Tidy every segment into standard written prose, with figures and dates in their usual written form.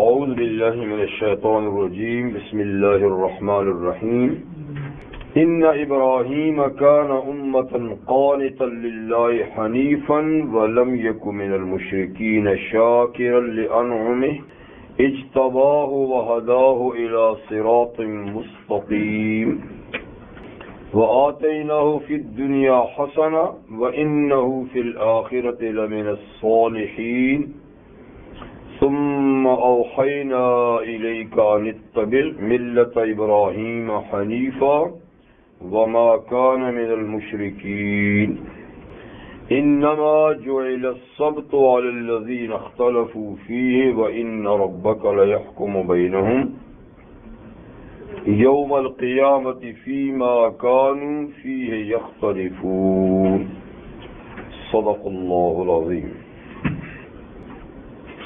اعوذ باللہ من الشیطان الرجیم بسم اللہ الرحمن الرحیم ان ابراہیم کان امۃ قانتا للہ حنیفا ولم یک من المشرکین شاکرا لانعمہ اجتباہ وہداہ الی صراط مستقیم وآتیناہ فی الدنیا حسنہ وانہ فی الآخرۃ لمن الصالحین ثم اوحینا الیک ان اتبع ملۃ ابراہیم حنیفا وما کان من المشرکین انما جعل السبت علی الذین اختلفوا فیہ وان ربک لیحکم بینہم یوم القیامۃ فیما کانوا فیہ یختلفون صدق اللہ العظیم۔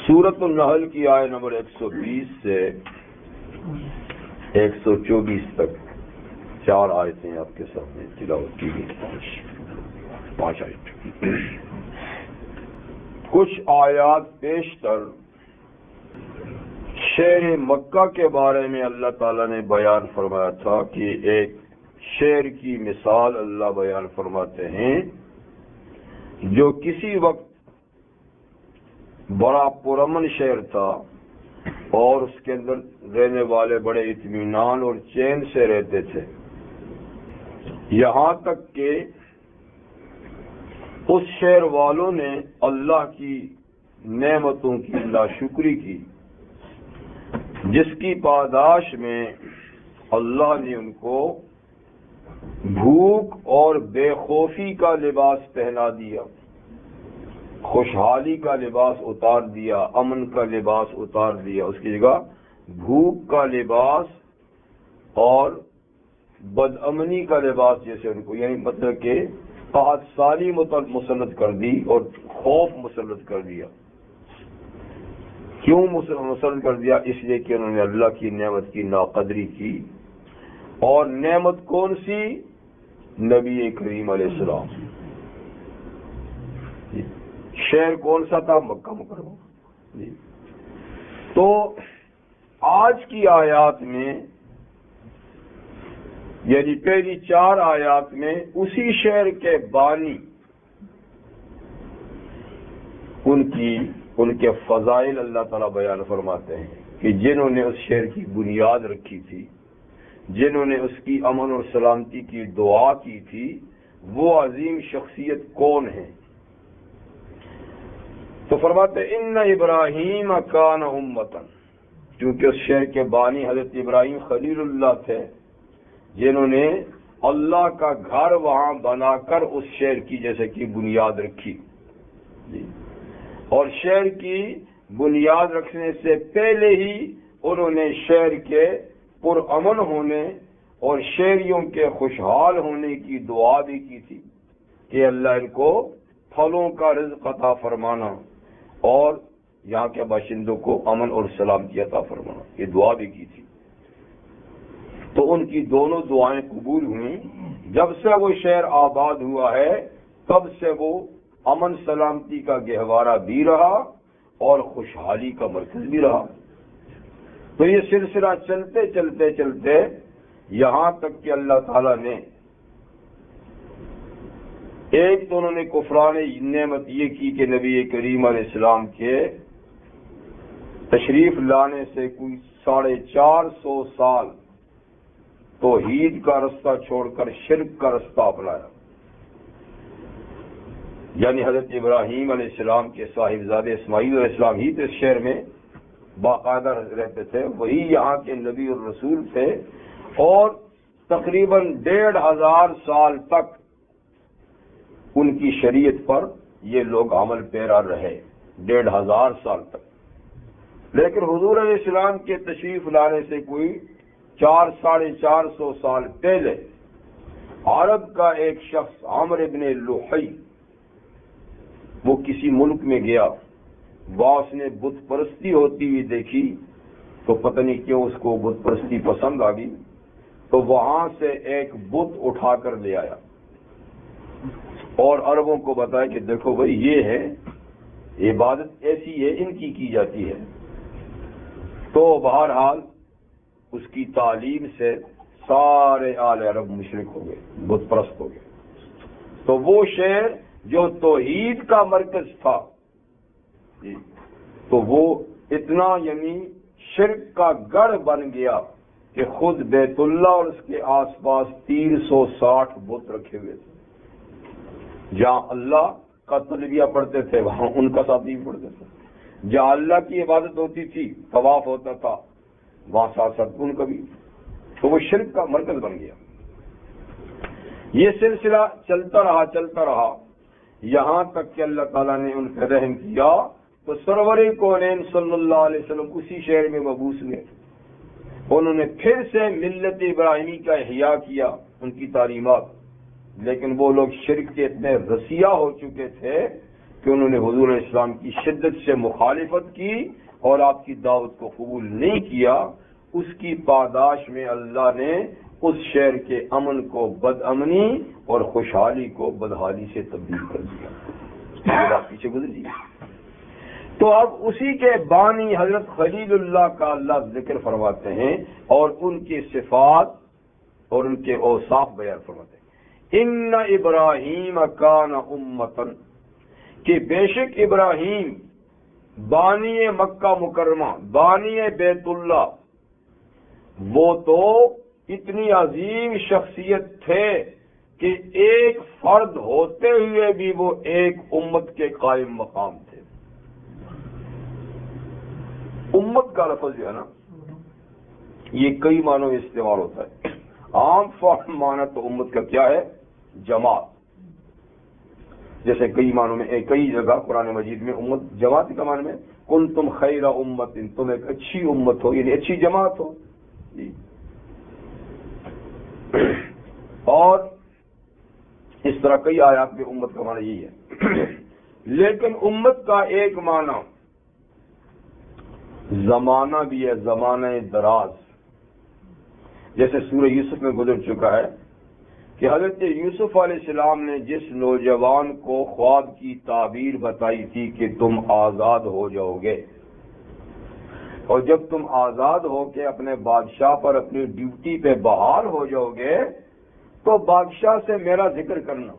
سورۃ النحل کی آیت نمبر 120 سے 124 تک 4 آیتیں آپ کے سامنے تلاوت کی گئی، 5 آیت۔ کچھ آیات بیشتر شہر مکہ کے بارے میں اللہ تعالیٰ نے بیان فرمایا تھا کہ ایک شہر کی مثال اللہ بیان فرماتے ہیں جو کسی وقت بڑا پرامن شہر تھا اور اس کے اندر رہنے والے بڑے اطمینان اور چین سے رہتے تھے، یہاں تک کہ اس شہر والوں نے اللہ کی نعمتوں کی ناشکری کی، جس کی پاداش میں اللہ نے ان کو بھوک اور بے خوفی کا لباس پہنا دیا، خوشحالی کا لباس اتار دیا، امن کا لباس اتار دیا، اس کی جگہ بھوک کا لباس اور بدامنی کا لباس جیسے ان کو، یعنی مطلب کہ قحط سالی مسلط کر دی اور خوف مسلط کر دیا۔ کیوں مسلط کر دیا؟ اس لیے کہ انہوں نے اللہ کی نعمت کی ناقدری کی، اور نعمت کون سی؟ نبی کریم علیہ السلام۔ شہر کون سا تھا؟ مکہ مکرمہ۔ تو آج کی آیات میں، یعنی پہلی 4 آیات میں اسی شہر کے بانی ان کے فضائل اللہ تعالیٰ بیان فرماتے ہیں کہ جنہوں نے اس شہر کی بنیاد رکھی تھی، جنہوں نے اس کی امن اور سلامتی کی دعا کی تھی، وہ عظیم شخصیت کون ہیں؟ تو فرماتے ان ابراہیم کان امتن، کیونکہ اس شہر کے بانی حضرت ابراہیم خلیل اللہ تھے، جنہوں نے اللہ کا گھر وہاں بنا کر اس شہر کی جیسے کہ بنیاد رکھی، اور شہر کی بنیاد رکھنے سے پہلے ہی انہوں نے شہر کے پرامن ہونے اور شہریوں کے خوشحال ہونے کی دعا بھی کی تھی کہ اللہ ان کو پھلوں کا رزق عطا فرمانا اور یہاں کے باشندوں کو امن اور سلامتی عطا فرمانا، یہ دعا بھی کی تھی۔ تو ان کی دونوں دعائیں قبول ہوئیں۔ جب سے وہ شہر آباد ہوا ہے تب سے وہ امن سلامتی کا گہوارہ بھی رہا اور خوشحالی کا مرکز بھی رہا۔ تو یہ سلسلہ چلتے چلتے چلتے یہاں تک کہ اللہ تعالیٰ نے ایک تو انہوں نے کفران نعمت یہ کی کہ نبی کریم علیہ السلام کے تشریف لانے سے کوئی 450 سال توحید کا رستہ چھوڑ کر شرک کا رستہ اپنایا، یعنی حضرت ابراہیم علیہ السلام کے صاحبزادے اسماعیل علیہ السلام ہی تو اس شہر میں باقاعدہ رہتے تھے، وہی یہاں کے نبی اور رسول تھے، اور تقریباً 1500 سال تک ان کی شریعت پر یہ لوگ عمل پیرا رہے، 1500 سال تک۔ لیکن حضور علیہ السلام کے تشریف لانے سے کوئی 400-450 سال پہلے عرب کا ایک شخص عمرو ابن لحی، وہ کسی ملک میں گیا، وہاں اس نے بت پرستی ہوتی ہوئی دیکھی، تو پتہ نہیں کیوں اس کو بت پرستی پسند آ گئی، تو وہاں سے ایک بت اٹھا کر لے آیا اور عربوں کو بتایا کہ دیکھو بھائی یہ ہے، عبادت ایسی ہے، ان کی جاتی ہے۔ تو بہرحال اس کی تعلیم سے سارے آل عرب مشرک ہو گئے، بت پرست ہو گئے۔ تو وہ شہر جو توحید کا مرکز تھا تو وہ اتنا یعنی شرک کا گڑھ بن گیا کہ خود بیت اللہ اور اس کے آس پاس 360 بت رکھے ہوئے تھے۔ جہاں اللہ کا تلبیہ پڑھتے تھے وہاں ان کا ساتھ نہیں پڑھتے تھے، جہاں اللہ کی عبادت ہوتی تھی، طواف ہوتا تھا، وہاں ساتھ ساتھ ان کا بھی، تو وہ شرک کا مرکز بن گیا۔ یہ سلسلہ چلتا رہا یہاں تک کہ اللہ تعالیٰ نے ان پہ رحم کیا تو سرور کونین صلی اللہ علیہ وسلم اسی شہر میں مبعوث ہوئے۔ انہوں نے پھر سے ملت ابراہیمی کا احیاء کیا، ان کی تعلیمات، لیکن وہ لوگ شرک کے اتنے رسیا ہو چکے تھے کہ انہوں نے حضور علیہ السلام کی شدت سے مخالفت کی اور آپ کی دعوت کو قبول نہیں کیا۔ اس کی پاداش میں اللہ نے اس شہر کے امن کو بد امنی اور خوشحالی کو بدحالی سے تبدیل کر دیا۔ یہ بات پیچھے گزری۔ تو اب اسی کے بانی حضرت خلیل اللہ کا اللہ ذکر فرماتے ہیں اور ان کی صفات اور ان کے اوصاف بیان فرماتے ہیں۔ ان ابراہیم کان امتن، کہ بے شک ابراہیم بانی مکہ مکرمہ، بانی بیت اللہ، وہ تو اتنی عظیم شخصیت تھے کہ ایک فرد ہوتے ہوئے بھی وہ ایک امت کے قائم مقام تھے۔ امت کا لفظ جو ہے نا یہ کئی معنوں میں استعمال ہوتا ہے۔ عام فارم معنی تو امت کا کیا ہے؟ جماعت، جیسے کئی معنوں میں کئی جگہ قرآن مجید میں امت جماعت کا معنی میں کنتم خیر امت، تم ایک اچھی امت ہو، یعنی اچھی جماعت ہو جی۔ اور اس طرح کئی آیات میں امت کا معنی یہی ہے۔ لیکن امت کا ایک معنی زمانہ بھی ہے، زمانہ دراز، جیسے سورہ یوسف میں گزر چکا ہے کہ حضرت یوسف علیہ السلام نے جس نوجوان کو خواب کی تعبیر بتائی تھی کہ تم آزاد ہو جاؤ گے، اور جب تم آزاد ہو کے اپنے بادشاہ پر اپنی ڈیوٹی پہ بحال ہو جاؤ گے تو بادشاہ سے میرا ذکر کرنا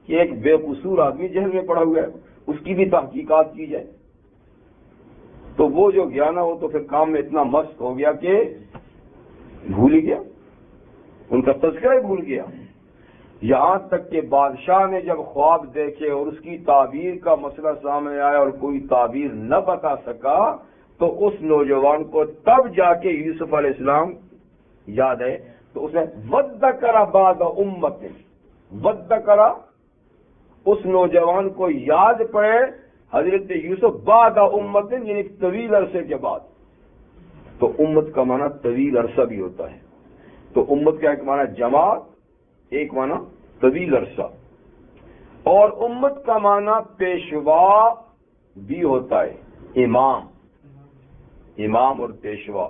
کہ ایک بے قصور آدمی جہل میں پڑا ہوا ہے، اس کی بھی تحقیقات کی جائے۔ تو وہ جو گیا نا وہ تو پھر کام میں اتنا مست ہو گیا کہ بھول ہی گیا، ان کا تذکرہ ہی بھول گیا۔ یہاں تک کہ بادشاہ نے جب خواب دیکھے اور اس کی تعبیر کا مسئلہ سامنے آیا اور کوئی تعبیر نہ بتا سکا تو اس نوجوان کو تب جا کے یوسف علیہ السلام یاد ہے، تو اس نے وَذَّكَرَ بَعْدَ أُمَّةٍ، وَذَّكَرَ اس نوجوان کو یاد پڑے حضرت یوسف بعد امت، یعنی طویل عرصے کے بعد۔ تو امت کا معنی طویل عرصہ بھی ہوتا ہے، تو امت کا ایک معنی جماعت، ایک معنی طویل عرصہ، اور امت کا معنی پیشوا بھی ہوتا ہے، امام اور پیشوا۔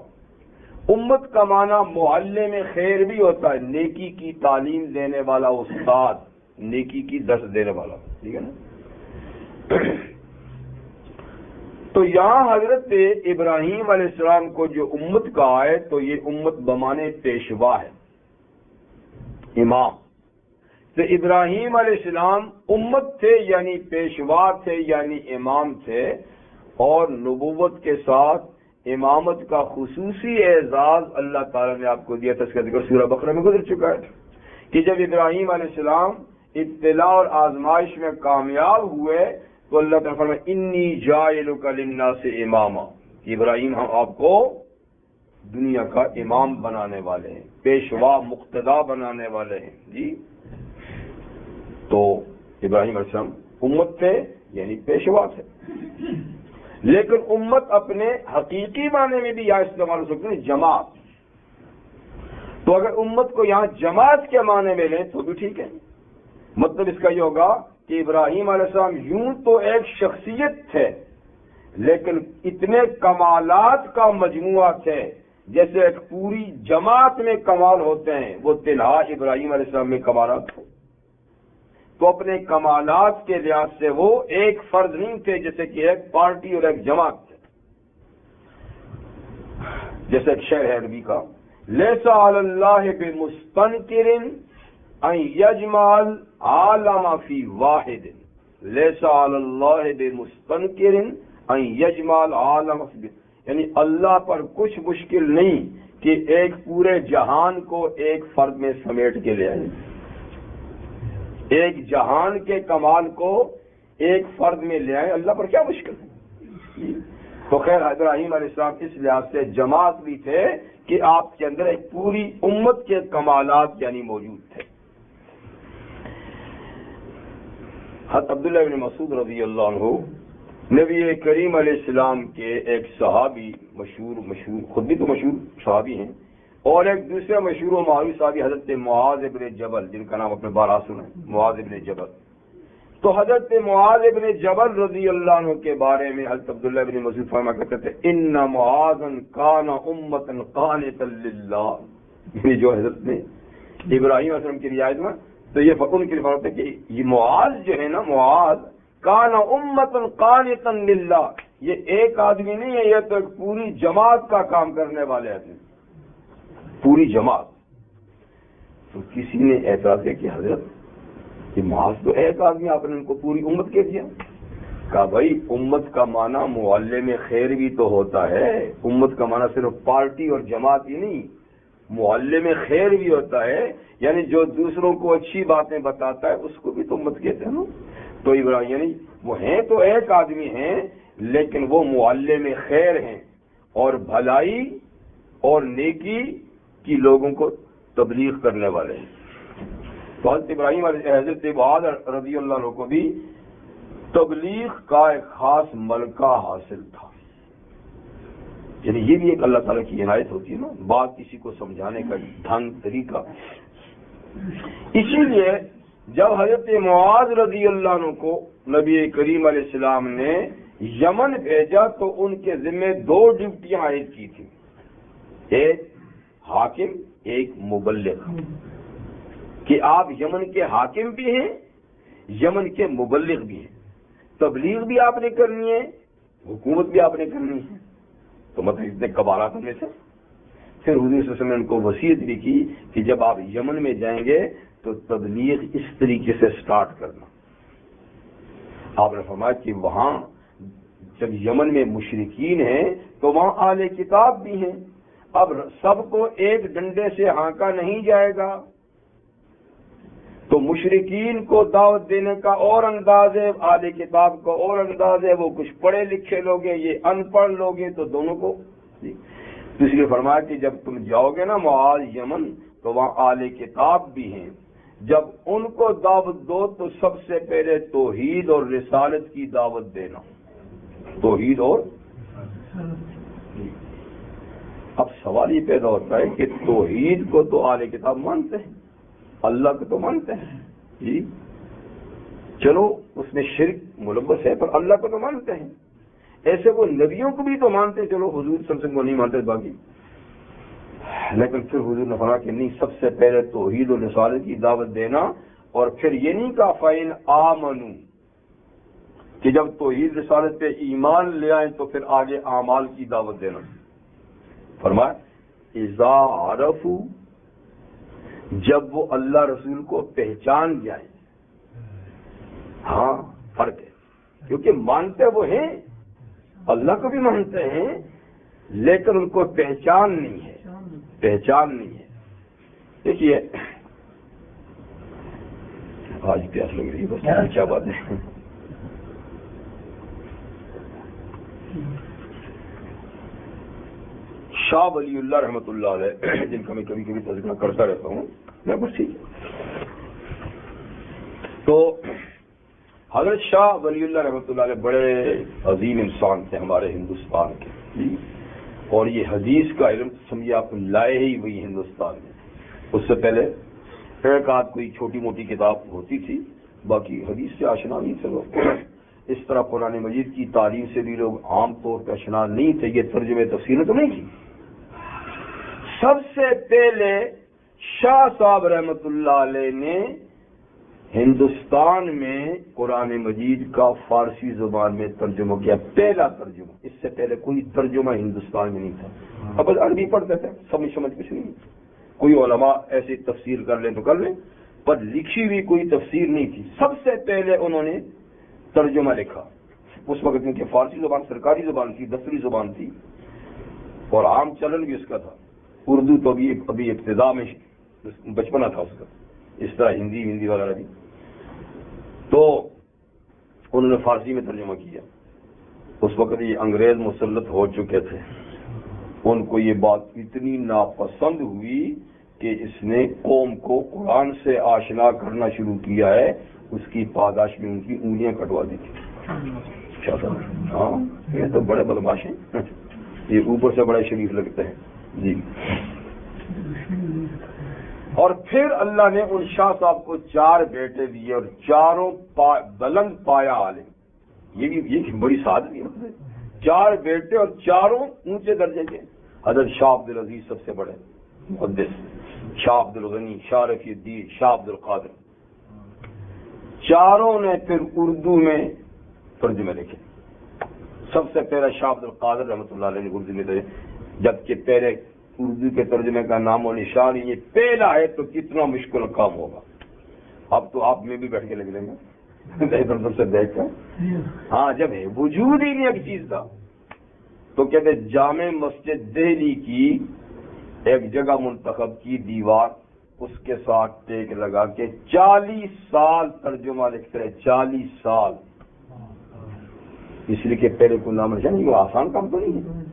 امت کا معنی معلم خیر بھی ہوتا ہے، نیکی کی تعلیم دینے والا استاد، نیکی کی درس دینے والا، ٹھیک ہے نا۔ تو یہاں حضرت ابراہیم علیہ السلام کو جو امت کہا ہے تو یہ امت بمانے پیشوا ہے، امام۔ تو ابراہیم علیہ السلام امت تھے یعنی پیشوا تھے یعنی امام تھے، اور نبوت کے ساتھ امامت کا خصوصی اعزاز اللہ تعالیٰ نے آپ کو دیا تھا، اس کا ذکر سورہ بقرہ میں گزر چکا ہے کہ جب ابراہیم علیہ السلام ابتلاء اور آزمائش میں کامیاب ہوئے تو اللہ تعالیٰ فرمایا انی جاعلک للناس اماما، ابراہیم ہم آپ کو دنیا کا امام بنانے والے ہیں، پیشوا مقتدا بنانے والے ہیں جی۔ تو ابراہیم علیہ السلام امت تھے یعنی پیشوا تھے، لیکن امت اپنے حقیقی معنی میں بھی یہاں استعمال ہو سکتے ہیں جماعت۔ تو اگر امت کو یہاں جماعت کے معنی میں لیں تو بھی ٹھیک ہے، مطلب اس کا یہ ہوگا کہ ابراہیم علیہ السلام یوں تو ایک شخصیت تھے لیکن اتنے کمالات کا مجموعہ تھے، جیسے ایک پوری جماعت میں کمال ہوتے ہیں وہ تنہا ابراہیم علیہ السلام میں کمالات ہو۔ تو اپنے کمالات کے لحاظ سے وہ ایک فرد نہیں تھے، جیسے کہ ایک پارٹی اور ایک جماعت تھے۔ جیسے ایک شعر ہے عربی کا، لیس علی اللہ بمستنکر ان یجمع العالم فی واحد، لیس علی اللہ بمستنکر ان یجمع العالم فی، یعنی اللہ پر کچھ مشکل نہیں کہ ایک پورے جہان کو ایک فرد میں سمیٹ کے لے آئے، ایک جہان کے کمال کو ایک فرد میں لے آئے، اللہ پر کیا مشکل ہے؟ تو خیر ابراہیم علیہ السلام اس لحاظ سے جماعت بھی تھے کہ آپ کے اندر ایک پوری امت کے کمالات یعنی موجود تھے۔ حضرت عبداللہ بن مسعود رضی اللہ عنہ نبی کریم علیہ السلام کے ایک صحابی، مشہور خود بھی تو مشہور صحابی ہیں، اور ایک دوسرے مشہور و معروف صحابی حضرت معاذ بن جبل، جن کا نام اپنے بارہ سنا ہے، معاذ بن جبل۔ تو حضرت معاذ بن جبل رضی اللہ عنہ کے بارے میں حضرت عبداللہ بن مسعود فرمایا کرتے تھے، ان معاذا کان امۃ قانتا للہ، یہ جو حضرت نے ابراہیم علیہ السلام کی رعایت میں، تو یہ فقر کی فرماتے کہ یہ معاذ جو ہے نا، معاذ کان امۃ قانتا للہ، یہ ایک آدمی نہیں ہے، یہ تو ایک پوری جماعت کا کام کرنے والے آدمی، پوری جماعت۔ تو کسی نے اعتراض کیا کہ حضرت یہ معاذ تو ایک آدمی، آپ نے ان کو پوری امت کہہ دیا۔ کہا بھائی امت کا معنی معلم خیر بھی تو ہوتا ہے، امت کا معنی صرف پارٹی اور جماعت ہی نہیں، معلم خیر بھی ہوتا ہے، یعنی جو دوسروں کو اچھی باتیں بتاتا ہے اس کو بھی تو امت کہتے ہیں نا۔ تو ابراہیم یعنی وہ ہیں تو ایک آدمی ہیں، لیکن وہ معلم خیر ہیں اور بھلائی اور نیکی کی لوگوں کو تبلیغ کرنے والے ہیں۔ تو حضرت ابراہیم حضرت معاذ رضی اللہ عنہ کو بھی تبلیغ کا ایک خاص ملکہ حاصل تھا، یعنی یہ بھی ایک اللہ تعالیٰ کی عنایت ہوتی ہے نا، بات کسی کو سمجھانے کا ڈھنگ طریقہ۔ اسی لیے جب حضرت معاذ رضی اللہ عنہ کو نبی کریم علیہ السلام نے یمن بھیجا تو ان کے ذمہ دو ڈیوٹیاں عائد کی تھی، ایک حاکم ایک مبلغ، کہ آپ یمن کے حاکم بھی ہیں، یمن کے مبلغ بھی ہیں، تبلیغ بھی آپ نے کرنی ہے، حکومت بھی آپ نے کرنی ہے۔ تو مطلب اتنے کبارات میں سے پھر حضور صلی اللہ علیہ وسلم نے ان کو وصیت بھی کی کہ جب آپ یمن میں جائیں گے تو تبلیغ اس طریقے سے سٹارٹ کرنا۔ آپ نے فرمایا کہ وہاں جب یمن میں مشرکین ہیں تو وہاں اہل کتاب بھی ہیں، اب سب کو ایک ڈنڈے سے ہانکا نہیں جائے گا، تو مشرکین کو دعوت دینے کا اور انداز ہے، اہل کتاب کا اور انداز ہے، وہ کچھ پڑھے لکھے لوگ ہیں، یہ ان پڑھ لوگ ہیں، تو دونوں کو اس لیے فرمایا کہ جب تم جاؤ گے نا معاذ یمن تو وہاں اہل کتاب بھی ہیں، جب ان کو دعوت دو تو سب سے پہلے توحید اور رسالت کی دعوت دینا، توحید اور۔ اب سوال یہ پیدا ہوتا ہے کہ توحید کو تو اہل کتاب مانتے ہیں، اللہ کو تو مانتے ہیں، جی چلو اس میں شرک ملوث ہے پر اللہ کو تو مانتے ہیں، ایسے وہ نبیوں کو بھی تو مانتے ہیں، چلو حضور صلی اللہ علیہ وسلم کو نہیں مانتے باقی، لیکن پھر حضور نے فرمایا کہ نہیں، سب سے پہلے توحید و رسالت کی دعوت دینا، اور پھر یہ نہیں کہا فَإِنْ آمَنُوا کہ جب توحید رسالت پہ ایمان لے آئیں تو پھر آگے اعمال کی دعوت دینا۔ فرمایا اِذَا عَرَفُوا جب وہ اللہ رسول کو پہچان جائیں، ہاں فرق ہے، کیونکہ مانتے وہ ہیں، اللہ کو بھی مانتے ہیں، لیکن ان کو پہچان نہیں ہے، پہچان نہیں ہے۔ دیکھیے آج پیاس لگ رہی ہے، بس کیا بات ہے۔ شاہ ولی اللہ رحمۃ اللہ علیہ، جن کا میں کبھی کبھی تذکرہ کرتا رہتا ہوں، میں بس ٹھیک ہے۔ تو حضرت شاہ ولی اللہ رحمۃ اللہ علیہ بڑے عظیم انسان تھے ہمارے ہندوستان کے، اور یہ حدیث کا علم سمجھے آپ لائے ہی وہی ہندوستان میں، اس سے پہلے ایک آدھ کوئی چھوٹی موٹی کتاب ہوتی تھی، باقی حدیث سے آشنا نہیں تھے لوگ، اس طرح قرآن مجید کی تعلیم سے بھی لوگ عام طور پہ آشنا نہیں تھے، یہ ترجمے تفسیر تو نہیں کی۔ سب سے پہلے شاہ صاحب رحمت اللہ علیہ نے ہندوستان میں قرآن مجید کا فارسی زبان میں ترجمہ کیا، پہلا ترجمہ، اس سے پہلے کوئی ترجمہ ہندوستان میں نہیں تھا. اب عربی پڑھتے تھے، سمجھ کچھ نہیں، کوئی علماء ایسی تفسیر کر لیں تو کر لیں، پر لکھی ہوئی کوئی تفسیر نہیں تھی. سب سے پہلے انہوں نے ترجمہ لکھا. اس وقت کیونکہ فارسی زبان سرکاری زبان تھی، دفتری زبان تھی، اور عام چلن بھی اس کا تھا. اردو تو ابھی ابتدا میں بچپنا تھا اس کا، اس طرح ہندی وغیرہ بھی. تو انہوں نے فارسی میں ترجمہ کیا. اس وقت یہ انگریز مسلط ہو چکے تھے، ان کو یہ بات اتنی ناپسند ہوئی کہ اس نے قوم کو قرآن سے آشنا کرنا شروع کیا ہے. اس کی پاداش میں ان کی انگلیاں کٹوا دی تھی. ہاں یہ تو بڑے بدماش ہیں، یہ اوپر سے بڑے شریف لگتے ہیں جی. اور پھر اللہ نے ان شاہ صاحب کو 4 بیٹے دیے اور چاروں بلند پایا عالم. یہ بھی بڑی سعادت ہے. 4 بیٹے اور چاروں اونچے درجے کے. حضرت شاہ عبد العزیز سب سے بڑے محدث، شاہ عبد الغنی، شاہ رفیع الدین، شاہ عبد القادر. چاروں نے پھر اردو میں ترجمے لکھے. سب سے پہلا شاہ عبد القادر رحمۃ اللہ علیہ نے اردو میں ترجمے، جبکہ پہلے اردو کے ترجمے کا نام و نشان یہ پہلا ہے تو کتنا مشکل کام ہوگا. اب تو آپ میں بھی بیٹھ کے لگ لیں گے ادھر سے دیکھ کر. ہاں جب ہے وجود ہی نہیں ایک چیز کا، تو کہتے جامع مسجد دہلی کی ایک جگہ منتخب کی دیوار، اس کے ساتھ ٹیک لگا کے 40 سال ترجمہ لکھتے رہے. 40 سال. اس لیے کہ پہلے کو نام رشان یہ آسان کام تو نہیں ہے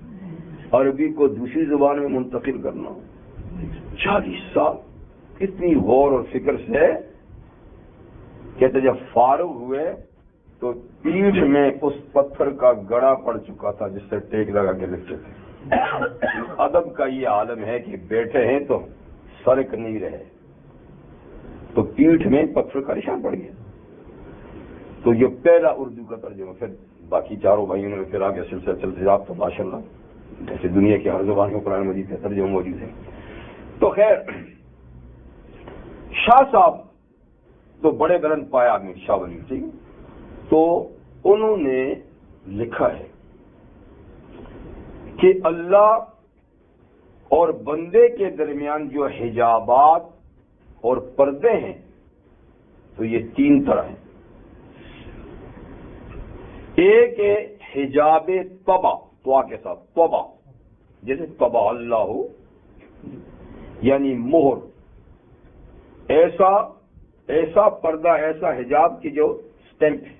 عربی کو دوسری زبان میں منتقل کرنا. 40 سال اتنی غور اور فکر سے. کہتے جب فارغ ہوئے تو پیٹھ میں اس پتھر کا گڑا پڑ چکا تھا جس سے ٹیک لگا کے لکھتے تھے. ادب کا یہ عالم ہے کہ بیٹھے ہیں تو سرک نہیں رہے، تو پیٹھ میں پتھر کا نشان پڑ گیا. تو یہ پہلا اردو کا ترجمہ. پھر باقی چاروں بھائیوں نے پھر آگے سلسلہ چلتے آپ تو ماشاء اللہ جیسے دنیا کی ہر زبان میں قرآن مجید کا ترجمہ موجود ہے. تو خیر شاہ صاحب تو بڑے بلند پائے آدمی، شاہ ولی تھی. تو انہوں نے لکھا ہے کہ اللہ اور بندے کے درمیان جو حجابات اور پردے ہیں تو یہ 3 طرح ہیں. ایک ہے حجاب طبع، طوا کے ساتھ طبع، جیسے طبع اللہ ہو یعنی مہر. ایسا پردہ، ایسا حجاب کی جو سٹیمپ ہے،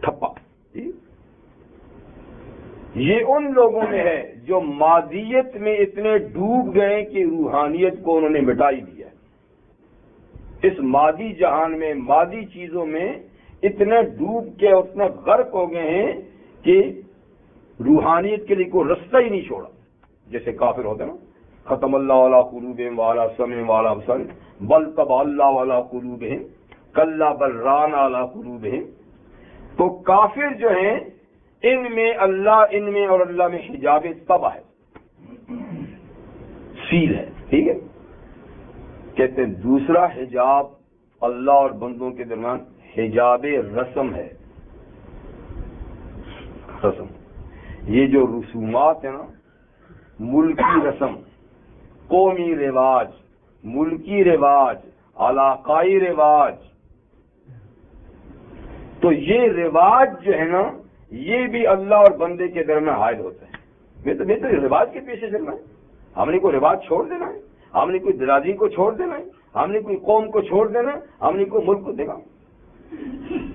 ٹھپا. یہ ان لوگوں میں ہے جو مادیت میں اتنے ڈوب گئے کہ روحانیت کو انہوں نے مٹائی دیا. اس مادی جہان میں، مادی چیزوں میں اتنے ڈوب کے اتنے غرق ہو گئے ہیں کہ روحانیت کے لیے کوئی رستہ ہی نہیں چھوڑا. جیسے کافر ہوتے نا، ختم اللہ علی قلوبہم وعلی سمعہم وعلی ابصارہم بل طبع اللہ علی قلوبہم کلا بل ران علی قلوبہم. تو کافر جو ہیں ان میں اور اللہ میں حجاب طبع ہے، سیل ہے. ٹھیک ہے. کہتے ہیں دوسرا حجاب اللہ اور بندوں کے درمیان حجاب رسم ہے. رسم، یہ جو رسومات ہیں نا، ملکی رسم، قومی رواج، ملکی رواج، علاقائی رواج، تو یہ رواج جو ہے نا یہ بھی اللہ اور بندے کے درمیان حائل ہوتے ہیں. میں تو رواج کے پیچھے چلنا ہے. ہم نے کوئی رواج چھوڑ دینا ہے، ہم نے کوئی درازی کو چھوڑ دینا ہے، ہم نے کوئی قوم کو چھوڑ دینا ہے، ہم نے کوئی ملک کو دینا.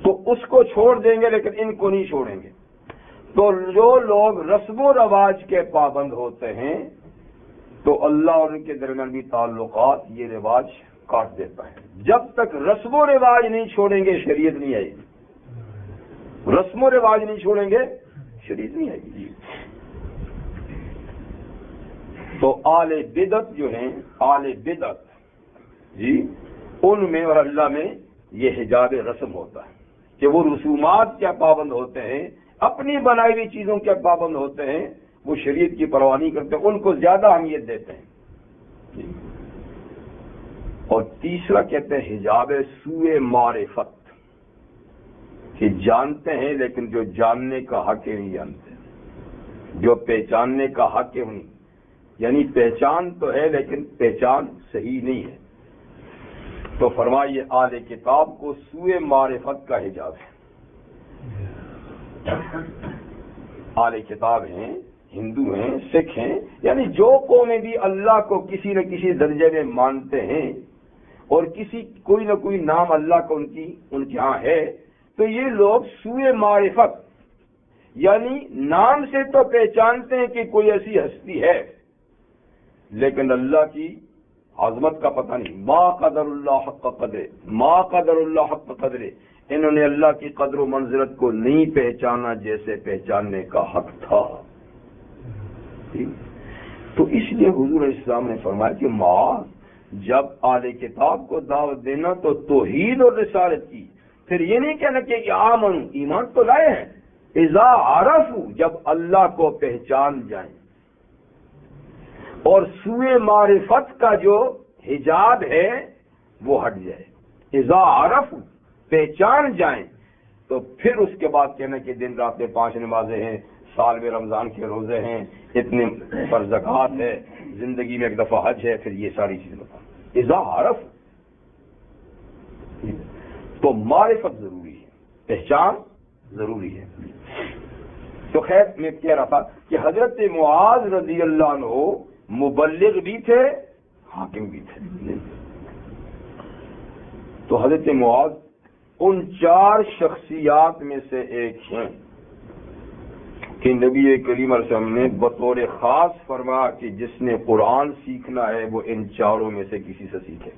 تو اس کو چھوڑ دیں گے لیکن ان کو نہیں چھوڑیں گے. تو جو لوگ رسم و رواج کے پابند ہوتے ہیں تو اللہ اور ان کے درمیان بھی تعلقات یہ رواج کاٹ دیتا ہے. جب تک رسم و رواج نہیں چھوڑیں گے شریعت نہیں آئے گی. رسم و رواج نہیں چھوڑیں گے شریعت نہیں آئے گی. تو آل بدعت جو ہیں، آل بدعت جی، ان میں اور اللہ میں یہ حجاب رسم ہوتا ہے کہ وہ رسومات کیا پابند ہوتے ہیں، اپنی بنائی ہوئی چیزوں کے پابند ہوتے ہیں، وہ شریعت کی پرواہ نہیں کرتے، ان کو زیادہ اہمیت دیتے ہیں. اور تیسرا کہتے ہیں حجاب سوء معرفت، کہ جانتے ہیں لیکن جو جاننے کا حق ہے نہیں جانتے، جو پہچاننے کا حق ہے نہیں، یعنی پہچان تو ہے لیکن پہچان صحیح نہیں ہے. تو فرمائیے اہل کتاب کو سوء معرفت کا حجاب ہے. اہل کتاب ہیں، ہندو ہیں، سکھ ہیں، یعنی جو قومیں بھی اللہ کو کسی نہ کسی درجے میں مانتے ہیں اور کوئی نہ کوئی نام اللہ کا ان کے ہاں ہے، تو یہ لوگ سوء معرفت، یعنی نام سے تو پہچانتے ہیں کہ کوئی ایسی ہستی ہے لیکن اللہ کی عظمت کا پتہ نہیں. ما قدر اللہ حق قدرے، ما قدر اللہ حق قدرے، انہوں نے اللہ کی قدر و منزلت کو نہیں پہچانا جیسے پہچاننے کا حق تھا. تو اس لیے حضور علیہ السلام نے فرمایا کہ جب اہل کتاب کو دعوت دینا تو توحید اور رسالت کی، پھر یہ نہیں کہنا کہ آمن، ایمان تو لائے ہیں، اذا عرفوا، جب اللہ کو پہچان جائیں، اور سوء معرفت کا جو حجاب ہے وہ ہٹ جائے. اذا عرفوا، پہچان جائیں، تو پھر اس کے بعد کہنا کہ دن رات میں 5 نمازیں ہیں، سال میں رمضان کے روزے ہیں، اتنے پر زکوٰۃ ہے، زندگی میں ایک دفعہ حج ہے، پھر یہ ساری چیزیں بتا. اذا عرف، تو معرفت ضروری ہے، پہچان ضروری ہے. تو خیر میں کہہ رہا تھا کہ حضرت معاذ رضی اللہ عنہ مبلغ بھی تھے، حاکم بھی تھے. تو حضرت معاذ ان 4 شخصیات میں سے ایک ہیں کہ نبی کریم علیہ السلام نے بطور خاص فرمایا کہ جس نے قرآن سیکھنا ہے وہ ان 4 میں سے کسی سے سیکھے.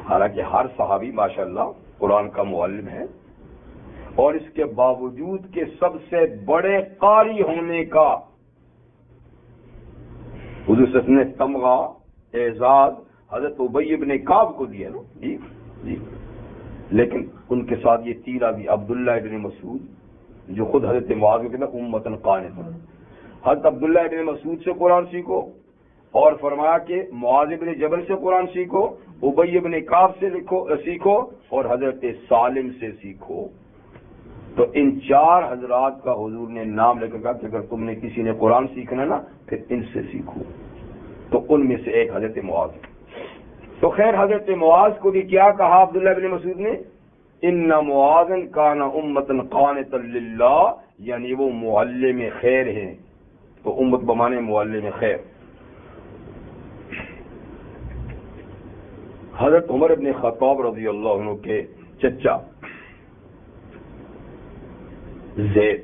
حالانکہ ہر صحابی ماشاءاللہ قرآن کا معلم ہے، اور اس کے باوجود کہ سب سے بڑے قاری ہونے کا حضور صلی اللہ علیہ وسلم نے تمغہ اعزاز حضرت ابی بن کعب کو دیا نا. جی لیکن ان کے ساتھ یہ تیرا بھی عبداللہ ابن مسعود، جو خود حضرت معاذ کو کہتے ہیں امتن قانتا، حضرت عبداللہ ابن مسعود سے قرآن سیکھو، اور فرمایا کہ معاذ ابن جبل سے قرآن سیکھو، ابی ابن کعب سے سیکھو، اور حضرت سالم سے سیکھو. تو ان 4 حضرات کا حضور نے نام لے کر کہا کہ اگر تم نے کسی نے قرآن سیکھنا نا پھر ان سے سیکھو. تو ان میں سے ایک حضرت معاذ. تو خیر حضرت معاذ کو بھی کیا کہا عبداللہ بن مسعود نے؟ ان معاذ کان امتا قانتا للہ، یعنی وہ معلم خیر ہیں. تو امت بمانے معلم خیر. حضرت عمر بن خطاب رضی اللہ عنہ کے چچا زید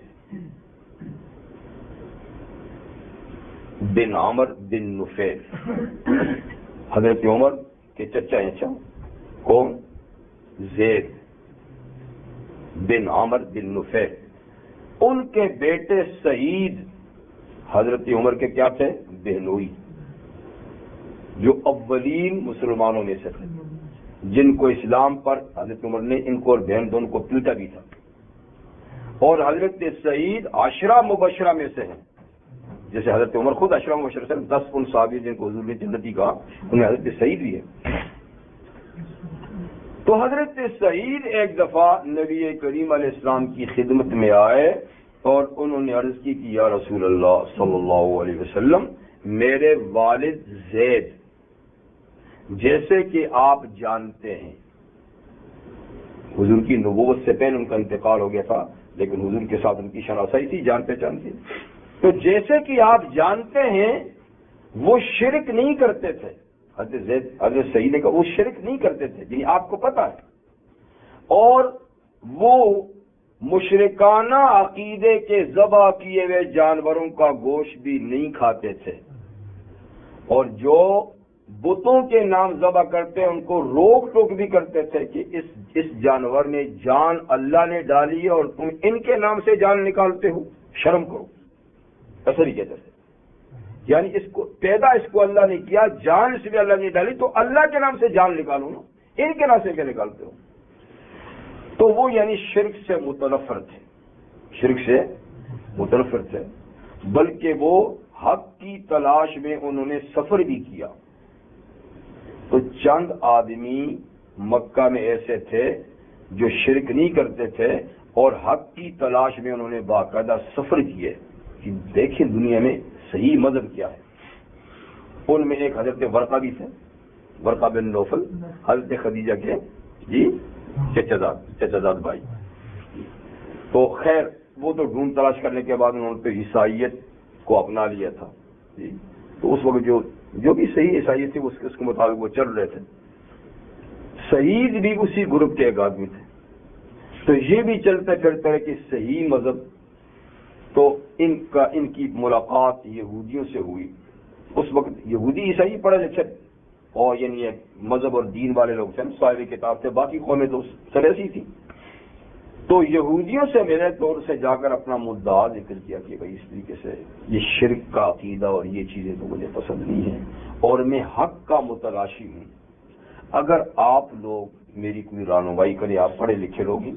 بن عمر بن نفیل، حضرت عمر کے چچا ہیں. کون؟ زید بن عمر بن نفیل. ان کے بیٹے سعید حضرت عمر کے کیا تھے؟ بہنوئی، جو اولین مسلمانوں میں سے تھے، جن کو اسلام پر حضرت عمر نے ان کو اور بہن دونوں کو پیٹا بھی تھا. اور حضرت سعید 10 مبشرہ میں سے ہیں، جیسے حضرت عمر خود 10 مبشرہ سے 10 ان صحابی جن کو حضور نے جنتی کہا، ان میں حضرت سعید بھی ہے. تو حضرت سعید ایک دفعہ نبی کریم علیہ السلام کی خدمت میں آئے اور انہوں نے عرض کی کہ یا رسول اللہ صلی اللہ علیہ وسلم، میرے والد زید جیسے کہ آپ جانتے ہیں، حضور کی نبوت سے پہلے ان کا انتقال ہو گیا تھا لیکن حضور کے ساتھ ان کی شناسائی تھی، جان پہچان تھی. تو جیسے کہ آپ جانتے ہیں وہ شرک نہیں کرتے تھے. حضرت سعید نے کہا وہ شرک نہیں کرتے تھے، یعنی آپ کو پتا ہے، اور وہ مشرکانہ عقیدے کے ذبح کیے ہوئے جانوروں کا گوشت بھی نہیں کھاتے تھے، اور جو بتوں کے نام ذبح کرتے ہیں ان کو روک ٹوک بھی کرتے تھے کہ اس جانور نے جان اللہ نے ڈالی ہے اور تم ان کے نام سے جان نکالتے ہو، شرم کرو. ایسا نہیں کہتے تھے، یعنی اس کو پیدا اس کو اللہ نے کیا، جان اس میں اللہ نے ڈالی، تو اللہ کے نام سے جان نکالو نا، ان کے نام سے کیا نکالتے ہو؟ تو وہ یعنی شرک سے متنفر تھے، شرک سے متنفر تھے، بلکہ وہ حق کی تلاش میں انہوں نے سفر بھی کیا. تو چند آدمی مکہ میں ایسے تھے جو شرک نہیں کرتے تھے اور حق کی تلاش میں انہوں نے باقاعدہ سفر کیے کہ دیکھیں دنیا میں صحیح مذہب کیا ہے. ان میں ایک حضرت ورقہ بھی تھے، ورقہ بن نوفل، حضرت خدیجہ کے چچا زاد بھائی. تو خیر وہ تو ڈھونڈ تلاش کرنے کے بعد انہوں نے عیسائیت کو اپنا لیا تھا جی. تو اس وقت جو بھی صحیح عیسائیت تھی اس کے مطابق وہ چل رہے تھے. سعید بھی اسی گروپ کے ایک آدمی تھے. تو یہ بھی چلتے پھرتے ہے کہ صحیح مذہب. تو ان کی ملاقات یہودیوں سے ہوئی. اس وقت یہودی عیسائی پڑھے لکھے اور یعنی مذہب اور دین والے لوگ تھے، صاحب کتاب تھے، باقی قومیں تو سلیسی تھی. تو یہودیوں سے میرے طور سے جا کر اپنا مدعا ذکر کیا کہ بھائی اس طریقے سے یہ شرک کا عقیدہ اور یہ چیزیں تو مجھے پسند نہیں ہیں اور میں حق کا متلاشی ہوں. اگر آپ لوگ میری کوئی رہنمائی کریں، آپ پڑھے لکھے لوگ ہیں،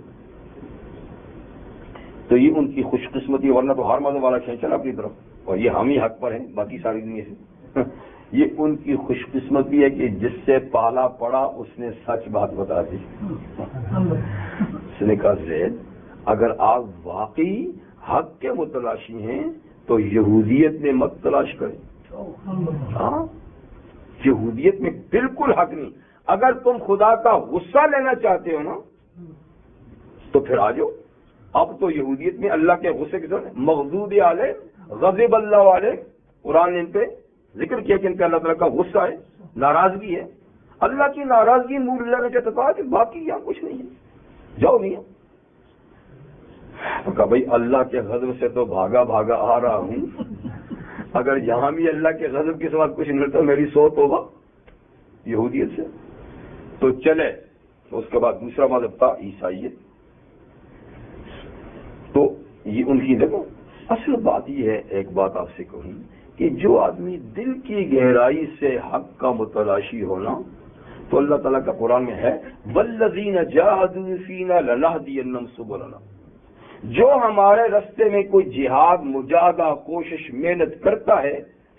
تو یہ ان کی خوش قسمتی، ورنہ تو ہر مذہب والا کھینچا اپنی طرف اور یہ ہم ہی حق پر ہیں باقی ساری دنیا سے. یہ ان کی خوش قسمتی ہے کہ جس سے پالا پڑا اس نے سچ بات بتا دی. اس نے کہا زید اگر آپ واقعی حق کے متلاشی ہیں تو یہودیت میں مت تلاش کریں. ہاں یہودیت میں بالکل حق نہیں. اگر تم خدا کا غصہ لینا چاہتے ہو نا تو پھر آ جاؤ. اب تو یہودیت میں اللہ کے غصے کے ساتھ مغضوب علیہ غضب اللہ علیہ، قرآن نے ان پہ ذکر کیا کہ ان پہ اللہ تعالیٰ کا غصہ ہے، ناراضگی ہے. اللہ کی ناراضگی نور اللہ نے کہتا تھا کہ باقی یہاں کچھ نہیں ہے، جاؤ نہیں. تو کہا بھائی اللہ کے غضب سے تو بھاگا بھاگا آ رہا ہوں، اگر یہاں بھی اللہ کے غضب کے ساتھ کچھ ملتا میری سو توبہ یہودیت سے. تو چلے. تو اس کے بعد دوسرا مذہب تھا عیسائیت. تو یہ ان کی دیکھو اصل بات یہ ہے، ایک بات آپ سے کہوں کہ جو آدمی دل کی گہرائی سے حق کا متلاشی ہونا، تو اللہ تعالیٰ کا قرآن میں ہے وَالَّذِينَ جَاهَدُوا فِينَا لَنَهْدِيَنَّهُمْ سُبُلَنَا. جو ہمارے رستے میں کوئی جہاد، مجاہدہ، کوشش، محنت کرتا ہے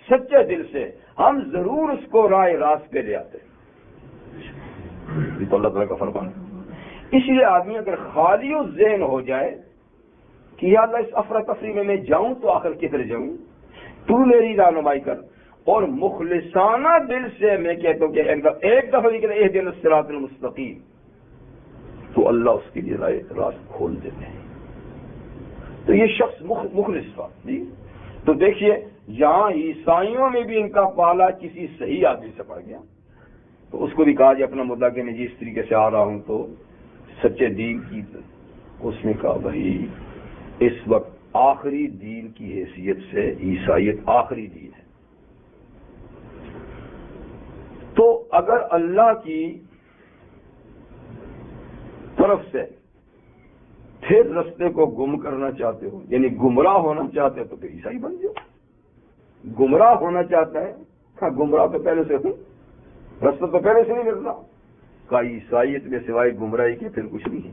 سچے دل سے، ہم ضرور اس کو راہ راست پہ لے آتے ہیں. یہ تو اللہ تعالیٰ کا فرمان ہے. اس لیے آدمی اگر خالی و ذہن ہو جائے کہ یا اللہ اس افراتفری میں جاؤں تو آخر کدھر جاؤں، تو میری رہنمائی کر، اور مخلصانہ دل سے میں کہتا ہوں کہ ایک دفعہ بھی کہتے اہدنا الصراط المستقیم، تو اللہ اس کے لیے راست کھول دیتے ہیں. تو یہ شخص مخلص تھا جی. تو دیکھیے یہاں عیسائیوں میں بھی ان کا پالا کسی صحیح آدمی سے پڑ گیا. تو اس کو بھی کہا جی اپنا مدعا کہ میں جی اس طریقے سے آ رہا ہوں تو سچے دین کی. اس نے کہا بھائی اس وقت آخری دین کی حیثیت سے عیسائیت آخری دین ہے. تو اگر اللہ کی طرف سے پھر رستے کو گم کرنا چاہتے ہو، یعنی گمراہ ہونا چاہتے ہو، تو پھر عیسائی بن جاؤ. گمراہ ہونا چاہتا ہے، کہا گمراہ تو پہلے سے ہوں، رستہ تو پہلے سے نہیں مل رہا. کہا عیسائیت میں سوائے گمراہی کے پھر کچھ نہیں ہے.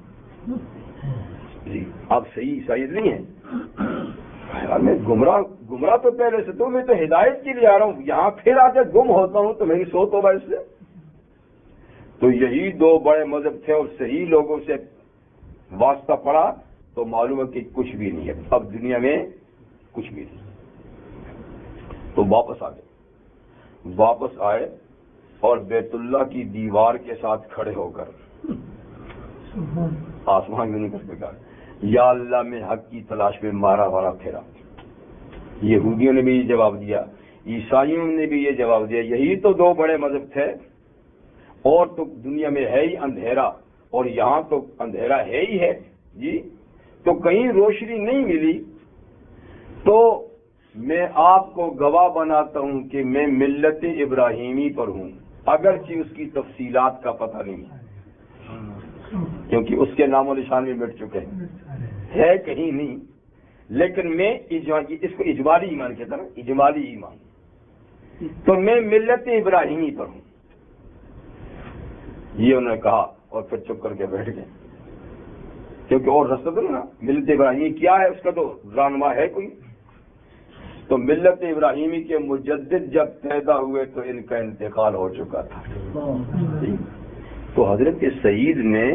جی اب صحیح عیسائیت نہیں ہے، میں گمراہ تو پہلے سے، تو میں تو ہدایت کے لیے آ رہا ہوں، یہاں پھر آ کے گم ہوتا ہوں تو میری سو توبہ اس سے. تو یہی دو بڑے مذہب تھے اور صحیح لوگوں سے واسطہ پڑا تو معلوم ہے کہ کچھ بھی نہیں ہے اب دنیا میں، کچھ بھی نہیں. تو واپس آئے اور بیت اللہ کی دیوار کے ساتھ کھڑے ہو کر آسمان میں نکل کے کہا یا اللہ میں حق کی تلاش میں مارا پھیرا. یہودیوں نے بھی یہ جواب دیا، عیسائیوں نے بھی یہ جواب دیا. یہی تو دو بڑے مذہب تھے، اور تو دنیا میں ہے ہی اندھیرا اور یہاں تو اندھیرا ہے ہی ہے جی. تو کہیں روشنی نہیں ملی. تو میں آپ کو گواہ بناتا ہوں کہ میں ملت ابراہیمی پر ہوں، اگرچہ اس کی تفصیلات کا پتہ نہیں کیونکہ اس کے نام و نشان میں مٹ چکے ہیں، ہے کہیں نہیں. لیکن میں اس کو اجمالی ایمان کہتا ہوں، اجمالی ایمان. تو میں ملت ابراہیمی پر ہوں، یہ انہوں نے کہا اور پھر چپ کر کے بیٹھ گئے. کیونکہ اور رستہ تو نہیں نا، ملت ابراہیمی کیا ہے اس کا تو رہنما ہے کوئی. تو ملت ابراہیمی کے مجدد جب پیدا ہوئے تو ان کا انتقال ہو چکا تھا. تو حضرت سعید نے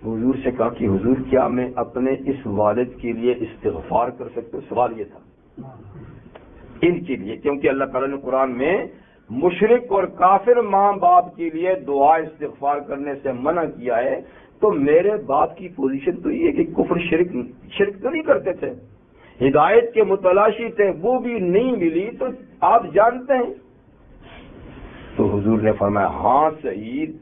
حضور سے کہا کہ حضور کیا میں اپنے اس والد کے لیے استغفار کر سکتا ہوں؟ سوال یہ تھا ان کے لیے، کیونکہ اللہ تعالیٰ نے قرآن میں مشرک اور کافر ماں باپ کے لیے دعا استغفار کرنے سے منع کیا ہے. تو میرے باپ کی پوزیشن تو یہ کہ کفر شرک تو نہیں کرتے تھے، ہدایت کے متلاشی تھے، وہ بھی نہیں ملی تو آپ جانتے ہیں. تو حضور نے فرمایا ہاں سعید،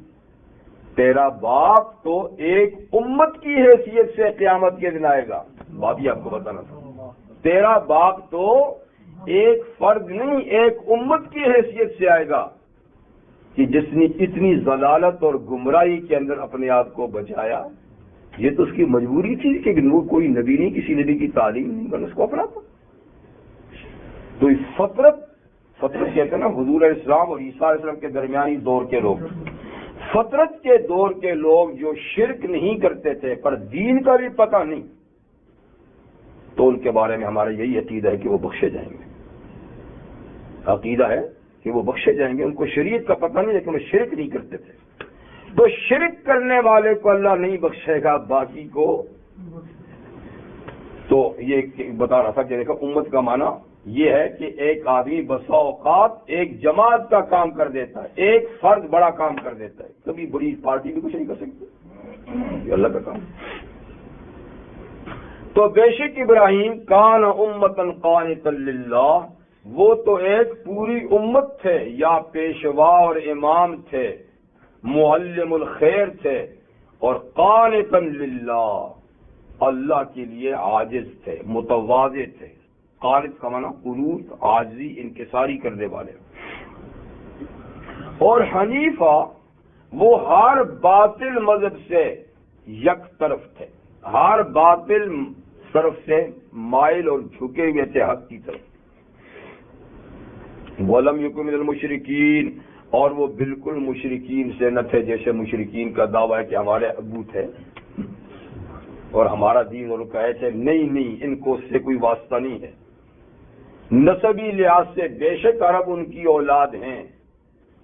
تیرا باپ تو ایک امت کی حیثیت سے قیامت کے دن آئے گا. بات یہ آپ کو بتانا تھا، تیرا باپ تو ایک فرد نہیں ایک امت کی حیثیت سے آئے گا کہ جس نے اتنی ضلالت اور گمراہی کے اندر اپنے آپ کو بچایا. یہ تو اس کی مجبوری تھی کہ وہ کوئی نبی نہیں، کسی نبی کی تعلیم نہیں، بس اس کو اپنا تھا. تو اس فطرت کہتے ہیں نا، حضور علیہ السلام اور عیسیٰ علیہ السلام کے درمیانی دور کے لوگ، فطرت کے دور کے لوگ جو شرک نہیں کرتے تھے پر دین کا بھی پتہ نہیں، تو ان کے بارے میں ہمارا یہی عقیدہ ہے کہ وہ بخشے جائیں گے. عقیدہ ہے کہ وہ بخشے جائیں گے، ان کو شریعت کا پتہ نہیں لیکن وہ شرک نہیں کرتے تھے. تو شرک کرنے والے کو اللہ نہیں بخشے گا، باقی کو. تو یہ بتا رہا تھا کہ دیکھو امت کا معنی یہ ہے کہ ایک آدمی بسا اوقات ایک جماعت کا کام کر دیتا ہے، ایک فرد بڑا کام کر دیتا ہے. کبھی بڑی پارٹی بھی کچھ نہیں کر سکتی، یہ اللہ کا کام. تو بے شک ابراہیم کان امتن قانتا للہ، وہ تو ایک پوری امت تھے، یا پیشوا اور امام تھے، معلم الخیر تھے، اور قانتا للہ اللہ کے لیے عاجز تھے، متواضع تھے. قانت کا معنی قنوت، عاجزی، انکساری کرنے والے. اور حنیفہ وہ ہر باطل مذہب سے یک طرف تھے، ہر باطل طرف سے مائل اور جھکے ہوئے تھے حق کی طرف. وَلَمْ يَكُنْ مِنَ الْمُشْرِكِينَ، اور وہ بالکل مشرکین سے نہ تھے، جیسے مشرکین کا دعویٰ ہے کہ ہمارے ابو تھے اور ہمارا دین اور کہے تھے. نہیں، ان کو اس سے کوئی واسطہ نہیں ہے. نسبی لحاظ سے بے شک عرب ان کی اولاد ہیں،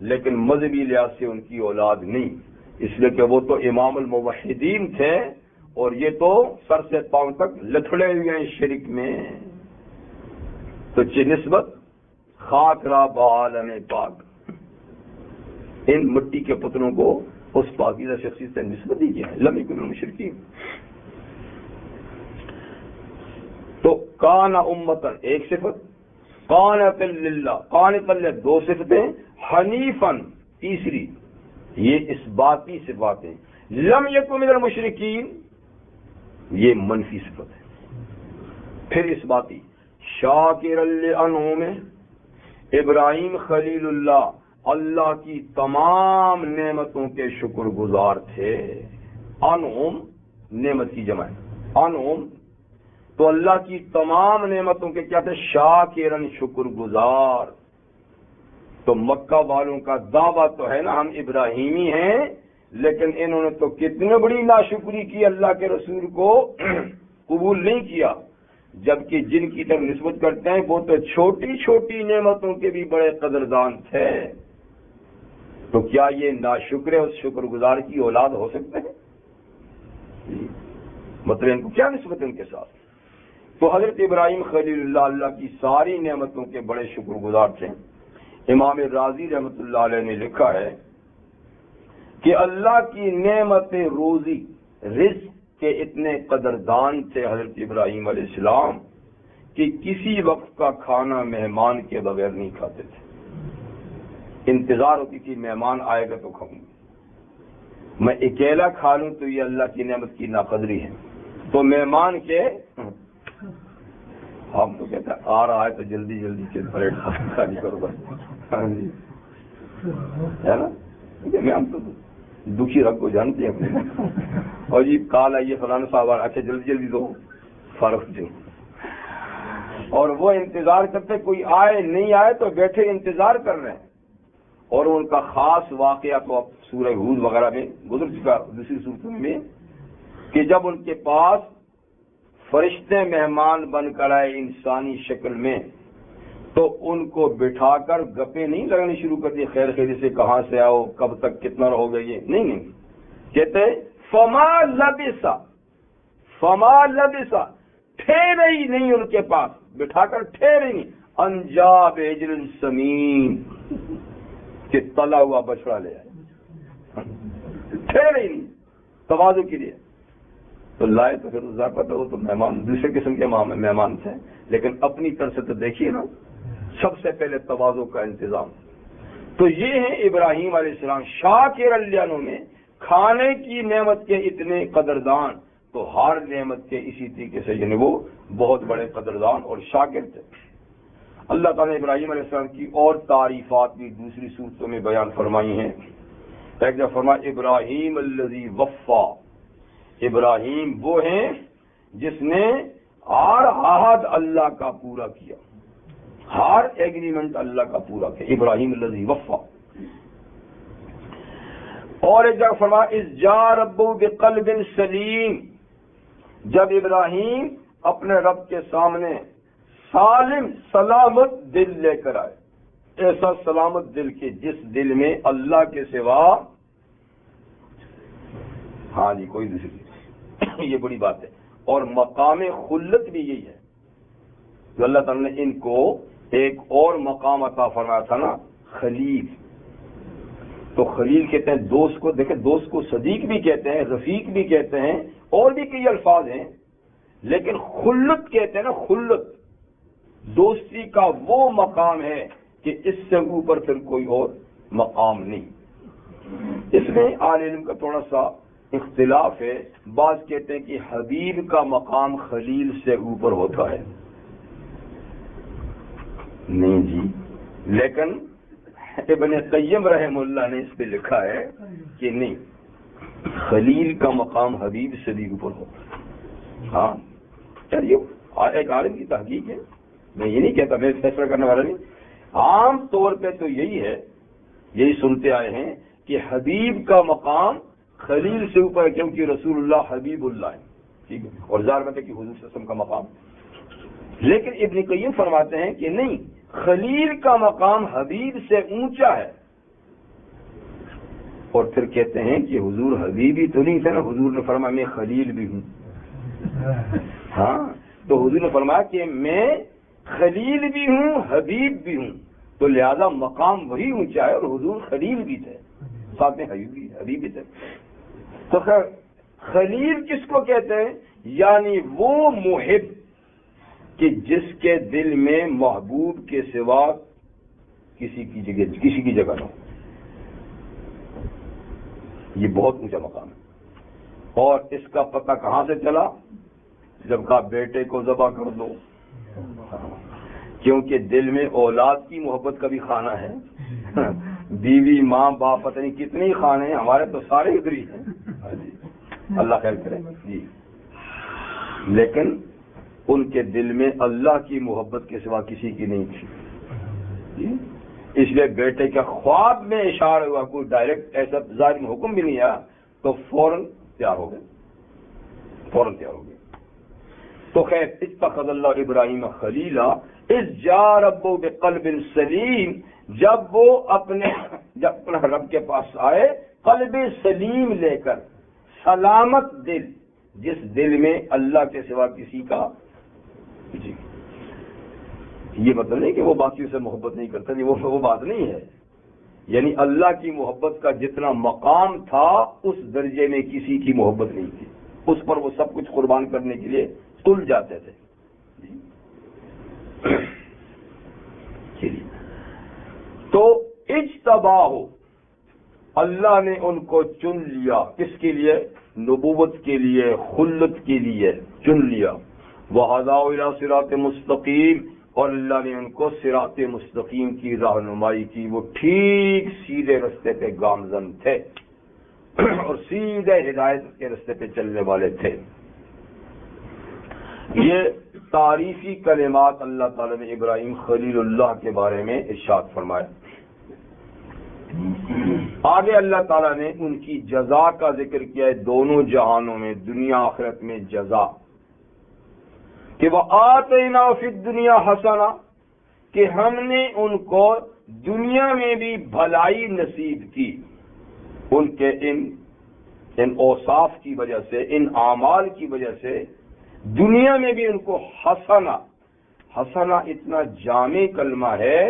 لیکن مذہبی لحاظ سے ان کی اولاد نہیں، اس لیے کہ وہ تو امام الموحدین تھے اور یہ تو سر سے پاؤں تک لتھڑے ہوئے ہیں شرک میں. تو نسبت خاک را بعالم پاک، ان مٹی کے پتروں کو اس پاکیزہ شخصیت سے نسبت دی گیا ہے. لم یکن المشرکین. تو کان امتن ایک صفت، قانتا للہ، قانتا للہ دو صفتیں، حنیفن تیسری. یہ اس باتی صفاتیں. لم یکن من المشرکین یہ منفی صفت ہے. پھر اس باتی شاکرا لانعمہ، ابراہیم خلیل اللہ کی تمام نعمتوں کے شکر گزار تھے. انعم نعمت کی جمع ہے، انعم تو اللہ کی تمام نعمتوں کے کیا تھے؟ شاکرن شکر گزار. تو مکہ والوں کا دعویٰ تو ہے نا ہم ابراہیمی ہیں، لیکن انہوں نے تو کتنی بڑی ناشکری کی، اللہ کے رسول کو قبول نہیں کیا. جبکہ جن کی طرف نسبت کرتے ہیں وہ تو چھوٹی چھوٹی نعمتوں کے بھی بڑے قدردان تھے. تو کیا یہ ناشکر اس شکر گزار کی اولاد ہو سکتے ہیں؟ مطلب ان کو کیا نسبت ہے ان کے ساتھ؟ تو حضرت ابراہیم خلیل اللہ کی ساری نعمتوں کے بڑے شکر گزار تھے. امام راضی رحمۃ اللہ علیہ نے لکھا ہے کہ اللہ کی نعمت روزی رزق کے اتنے قدردان تھے حضرت ابراہیم علیہ السلام کہ کسی وقت کا کھانا مہمان کے بغیر نہیں کھاتے تھے. انتظار ہوتی تھی مہمان آئے گا تو کھاؤں گی، میں اکیلا کھا لوں تو یہ اللہ کی نعمت کی ناقدری ہے. تو مہمان کے ہم تو کہتے ہیں آ رہا ہے تو جلدی سے پلیٹ خالی کرو بس. ہاں جی ہے نا، میں ہم تو دکھی رنگ کو جانتے ہیں اپنے. اور جی کال آئیے فلانا صاحب، اچھا جلدی دو فارغ دو. اور وہ انتظار کرتے، کوئی آئے نہیں آئے تو بیٹھے انتظار کر رہے ہیں. اور ان کا خاص واقعہ تو اب سورہ ہود وغیرہ میں گزر چکا، دوسری صورتوں میں، کہ جب ان کے پاس فرشتے مہمان بن کر آئے انسانی شکل میں تو ان کو بٹھا کر گپیں نہیں لگانی شروع کر دی، خیر خیری سے، کہاں سے آؤ، کب تک، کتنا رہو گے، یہ نہیں کہتے فما لبسا ٹھہرے ہی نہیں ان کے پاس، بٹھا کر ٹھہرے نہیں، انجاب اجر سمین کہ تلا ہوا بچڑا لے آئے، ٹھہرے ہی نہیں تواضع کے لیے. تو لائے تو پھر ظاہر پتہ وہ تو مہمان دوسرے قسم کے مہمان تھے، لیکن اپنی طرف سے تو دیکھیے نا، سب سے پہلے تواضع کا انتظام. تو یہ ہیں ابراہیم علیہ السلام، شاکر اللہ میں کھانے کی نعمت کے اتنے قدردان، تو ہر نعمت کے اسی طریقے سے یعنی وہ بہت بڑے قدردان اور شاکر تھے. اللہ تعالیٰ نے ابراہیم علیہ السلام کی اور تعریفات بھی دوسری صورتوں میں بیان فرمائی ہیں. ایک جگہ فرمایا ابراہیم الذی وفا، ابراہیم وہ ہیں جس نے ہر عہد اللہ کا پورا کیا، ہر ایگریمنٹ اللہ کا پورا کیا، ابراہیم الذی وفا. اور ایک جگہ فرمایا اذ جاء ربہ بقلب سلیم، جب ابراہیم اپنے رب کے سامنے سالم سلامت دل لے کر آئے، ایسا سلامت دل کے جس دل میں اللہ کے سوا ہاں جی کوئی دوسری یہ بڑی بات ہے. اور مقام خلت بھی یہی ہے جو اللہ تعالیٰ نے ان کو ایک اور مقام عطا فرمایا تھا نا، خلیل. تو خلیل کہتے ہیں دوست کو، دیکھیں دوست کو صدیق بھی کہتے ہیں، رفیق بھی کہتے ہیں، اور بھی کئی الفاظ ہیں، لیکن خلت کہتے ہیں نا، خلت دوستی کا وہ مقام ہے کہ اس سے اوپر پھر کوئی اور مقام نہیں. اس میں اہل علم کا تھوڑا سا اختلاف ہے، بعض کہتے ہیں کہ حبیب کا مقام خلیل سے اوپر ہوتا ہے. نہیں جی، لیکن ابن قیم رحم اللہ نے اس پہ لکھا ہے کہ نہیں، خلیل کا مقام حبیب سے بھی اوپر ہوتا ہے. ہاں چلیے ایک عالم کی تحقیق ہے، میں یہ نہیں کہتا، میں فیصلہ کرنے والا نہیں. عام طور پہ تو یہی ہے، یہی سنتے آئے ہیں کہ حبیب کا مقام خلیل سے اوپر ہے، کیونکہ رسول اللہ حبیب اللہ ہے، ٹھیک ہے، اور ظاہر بات ہے کہ حضور صلی اللہ علیہ وسلم کا مقام. لیکن ابن قیم فرماتے ہیں کہ نہیں، خلیل کا مقام حبیب سے اونچا ہے. اور پھر کہتے ہیں کہ حضور حبیب ہی تو نہیں تھے نا، حضور نے فرمایا میں خلیل بھی ہوں. ہاں تو حضور نے فرمایا کہ میں خلیل بھی ہوں حبیب بھی ہوں، تو لہذا مقام وہی اونچا ہے، اور حضور خلیل بھی تھے ساتھ میں حبیب بھی تھے. تو خلیل کس کو کہتے ہیں؟ یعنی وہ محب کہ جس کے دل میں محبوب کے سوا کسی کی جگہ نہ ہو. یہ بہت اونچا مقام ہے. اور اس کا پتہ کہاں سے چلا؟ جب کہا بیٹے کو ذبح کر دو، کیونکہ دل میں اولاد کی محبت کا بھی خانہ ہے، بیوی ماں باپ پتہ نہیں کتنے خانے ہیں، ہمارے تو سارے ادھر ہی ہیں. اللہ خیر کرے جی. لیکن ان کے دل میں اللہ کی محبت کے سوا کسی کی نہیں تھی. اس لیے بیٹے کے خواب میں اشارہ ہوا، کوئی ڈائریکٹ ایسا ظاہر میں حکم بھی نہیں آیا، تو فوراً تیار ہو گئے. تو خیر اتخذ اللہ ابراہیم خلیلا اذ جاء ربہ بقلب سلیم، جب وہ اپنے رب کے پاس آئے قلب سلیم لے کر، سلامت دل، جس دل میں اللہ کے سوا کسی کا جی. یہ مطلب نہیں کہ وہ باقیوں سے محبت نہیں کرتا، نہیں، وہ بات نہیں ہے. یعنی اللہ کی محبت کا جتنا مقام تھا اس درجے میں کسی کی محبت نہیں تھی، اس پر وہ سب کچھ قربان کرنے کے لیے تل جاتے تھے. تو اجتباہ، اللہ نے ان کو چن لیا، کس کے لیے؟ نبوت کے لیے، خلت کے لیے چن لیا. وَهَدَاهُ إِلَىٰ صِرَاطٍ مُسْتَقِيمٍ، اور اللہ نے ان کو صراط مستقیم کی رہنمائی کی، وہ ٹھیک سیدھے رستے پہ گامزن تھے اور سیدھے ہدایت کے رستے پہ چلنے والے تھے. یہ تعریفی کلمات اللہ تعالی نے ابراہیم خلیل اللہ کے بارے میں ارشاد فرمایا. آگے اللہ تعالیٰ نے ان کی جزا کا ذکر کیا ہے، دونوں جہانوں میں، دنیا آخرت میں جزا، کہ وَآتَيْنَا فِي الدُّنْيَا حَسَنَةً، کہ ہم نے ان کو دنیا میں بھی بھلائی نصیب کی، ان کے ان اوصاف کی وجہ سے، ان اعمال کی وجہ سے دنیا میں بھی ان کو حسنہ اتنا جامع کلمہ ہے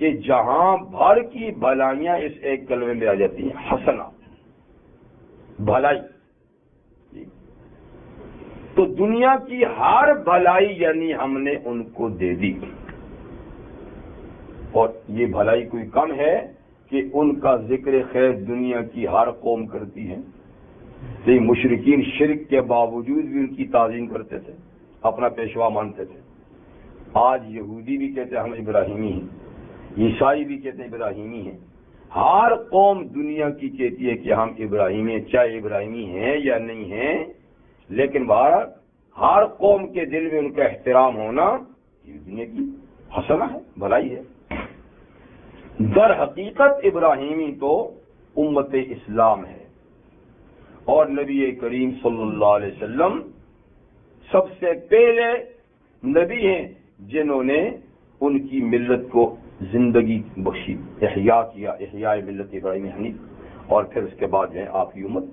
کہ جہاں بھر کی بھلائیاں اس ایک کلمے میں آ جاتی ہیں، حسنہ بھلائی۔ تو دنیا کی ہر بھلائی یعنی ہم نے ان کو دے دی، اور یہ بھلائی کوئی کم ہے کہ ان کا ذکر خیر دنیا کی ہر قوم کرتی ہے۔ تو یہ مشرکین شرک کے باوجود بھی ان کی تعظیم کرتے تھے، اپنا پیشوا مانتے تھے۔ آج یہودی بھی کہتے ہیں ہم ابراہیمی ہیں، عیسائی بھی کہتے ہیں ابراہیمی ہیں، ہر قوم دنیا کی کہتی ہے کہ ہم ابراہیمی ہیں، چاہے ابراہیمی ہیں یا نہیں ہیں، لیکن بہر ہر قوم کے دل میں ان کا احترام ہونا یہ دنیا کی حسنہ ہے، بھلائی ہے۔ در حقیقت ابراہیمی تو امت اسلام ہے، اور نبی کریم صلی اللہ علیہ وسلم سب سے پہلے نبی ہیں جنہوں نے ان کی ملت کو زندگی بخشی، احیاء کیا، احیاء ملت ابراہیم حنیف، اور پھر اس کے بعد جو ہے آپ کی امت۔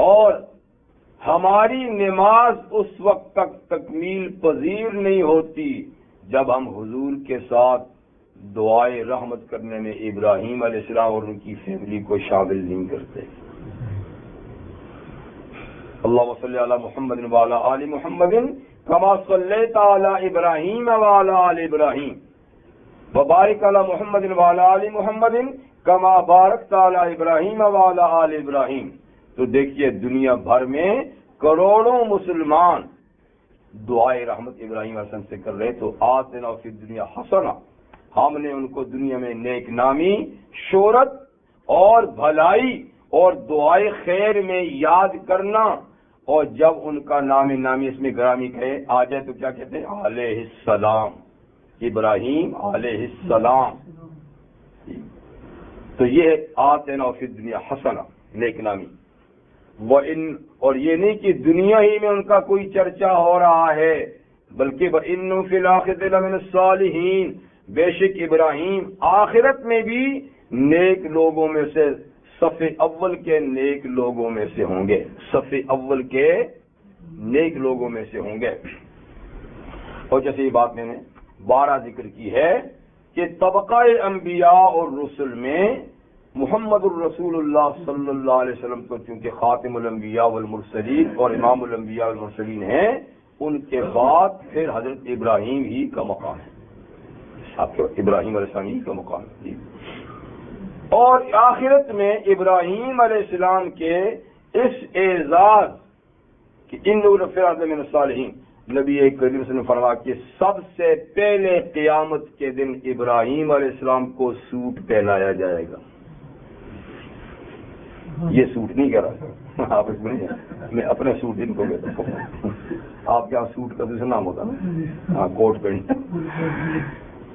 اور ہماری نماز اس وقت تک تکمیل پذیر نہیں ہوتی جب ہم حضور کے ساتھ دعائے رحمت کرنے میں ابراہیم علیہ السلام اور ان کی فیملی کو شامل نہیں کرتے۔ اللہم صلی علی محمد وعلی آل محمد کما صلیت علی ابراہیم وعلی آل ابراہیم وبارک علی محمد وعلی آل محمد کما بارکت علی ابراہیم وعلی آل ابراہیم۔ تو دیکھیے دنیا بھر میں کروڑوں مسلمان دعائے رحمت ابراہیم علیہ السلام سے کر رہے، تو آتنا فی الدنیا حسنہ، ہم نے ان کو دنیا میں نیک نامی، شہرت اور بھلائی اور دعائے خیر میں یاد کرنا، اور جب ان کا نام نامی اس میں گرامی کہے آ جائے تو کیا کہتے ہیں؟ علیہ السلام، ابراہیم علیہ السلام۔ تو یہ آتنا فی الدنیا حسنہ، نیک نامی۔ اور یہ نہیں کہ دنیا ہی میں ان کا کوئی چرچا ہو رہا ہے، بلکہ وَإِنَّهُ فِي الْآخِرَةِ لَمِنَ الصَّالِحِينَ، بے شک ابراہیم آخرت میں بھی نیک لوگوں میں سے، صف اول کے نیک لوگوں میں سے ہوں گے، صف اول کے نیک لوگوں میں سے ہوں گے۔ اور جیسے یہ بات میں نے 12 ذکر کی ہے کہ طبقہ انبیاء اور رسل میں محمد الرسول اللہ صلی اللہ علیہ وسلم کو چونکہ خاتم الانبیاء والمرسلین اور امام الانبیاء والمرسلین ہیں، ان کے بعد پھر حضرت ابراہیم ہی کا مقام ہے، آپ کے ابراہیم علیہ السلام ہی کا مقام ہے۔ اور آخرت میں ابراہیم علیہ السلام کے اس اعزاز کہ انہ لفی من الصالحین، نبی کریم صلی اللہ علیہ وسلم فرمایا کہ سب سے پہلے قیامت کے دن ابراہیم علیہ السلام کو سوٹ پہنایا جائے گا۔ یہ سوٹ نہیں کہہ رہا آپ، اس میں میں اپنے سوٹ ان کو کہتا ہوں، آپ کے یہاں سوٹ کا دوسرا نام ہوتا نا، ہاں کوٹ پینٹ۔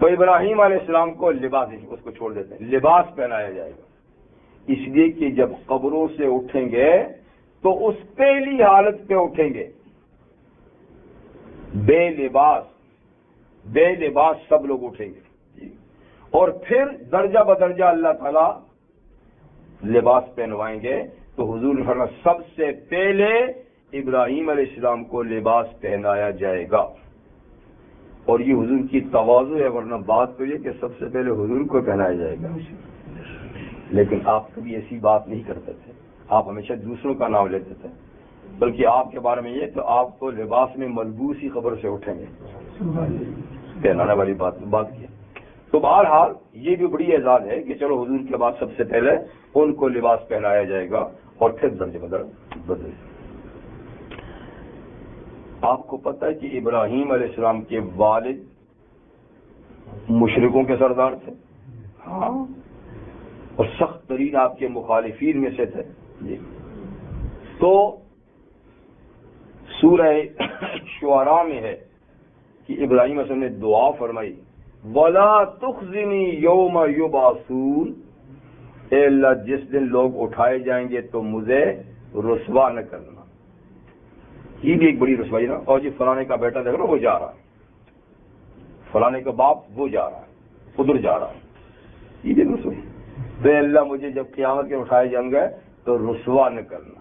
تو ابراہیم علیہ السلام کو لباس، اس کو چھوڑ دیتے ہیں، لباس پہنایا جائے گا، اس لیے کہ جب قبروں سے اٹھیں گے تو اس پہلی حالت پہ اٹھیں گے بے لباس سب لوگ اٹھیں گے، اور پھر درجہ بدرجہ اللہ تعالی لباس پہنوائیں گے۔ تو حضور نے فرمایا سب سے پہلے ابراہیم علیہ السلام کو لباس پہنایا جائے گا، اور یہ حضور کی تواضع ہے، ورنہ بات تو یہ کہ سب سے پہلے حضور کو پہنایا جائے گا۔ لیکن آپ کبھی ایسی بات نہیں کرتے تھے، آپ ہمیشہ دوسروں کا نام لیتے تھے، بلکہ آپ کے بارے میں یہ تو آپ کو لباس میں ملبوس ہی قبر سے اٹھیں گے، پہنانے والی بات کی۔ تو بہرحال یہ بھی بڑی اعزاز ہے کہ چلو حضور کے بعد سب سے پہلے ان کو لباس پہنایا جائے گا، اور پھر درجہ بدل۔ آپ کو پتہ ہے کہ ابراہیم علیہ السلام کے والد مشرکوں کے سردار تھے، ہاں، اور سخت ترین آپ کے مخالفین میں سے تھے۔ تو سورہ شعراء میں ہے کہ ابراہیم علیہ السلام نے دعا فرمائی، وَلَا تُخْزِنِي يَوْمَ يُبْعَثُونَ، اے اللہ جس دن لوگ اٹھائے جائیں گے تو مجھے رسوا نہ کرنا۔ یہ بھی ایک بڑی رسوائی نا، اور جی فلانے کا بیٹا دیکھ رہا وہ جا رہا ہے، فلانے کا باپ وہ جا رہا ہے، ادھر جا رہا ہے، یہ رسول. تو اللہ مجھے جب قیامت کے اٹھائے جائیں گے تو رسوا نہ کرنا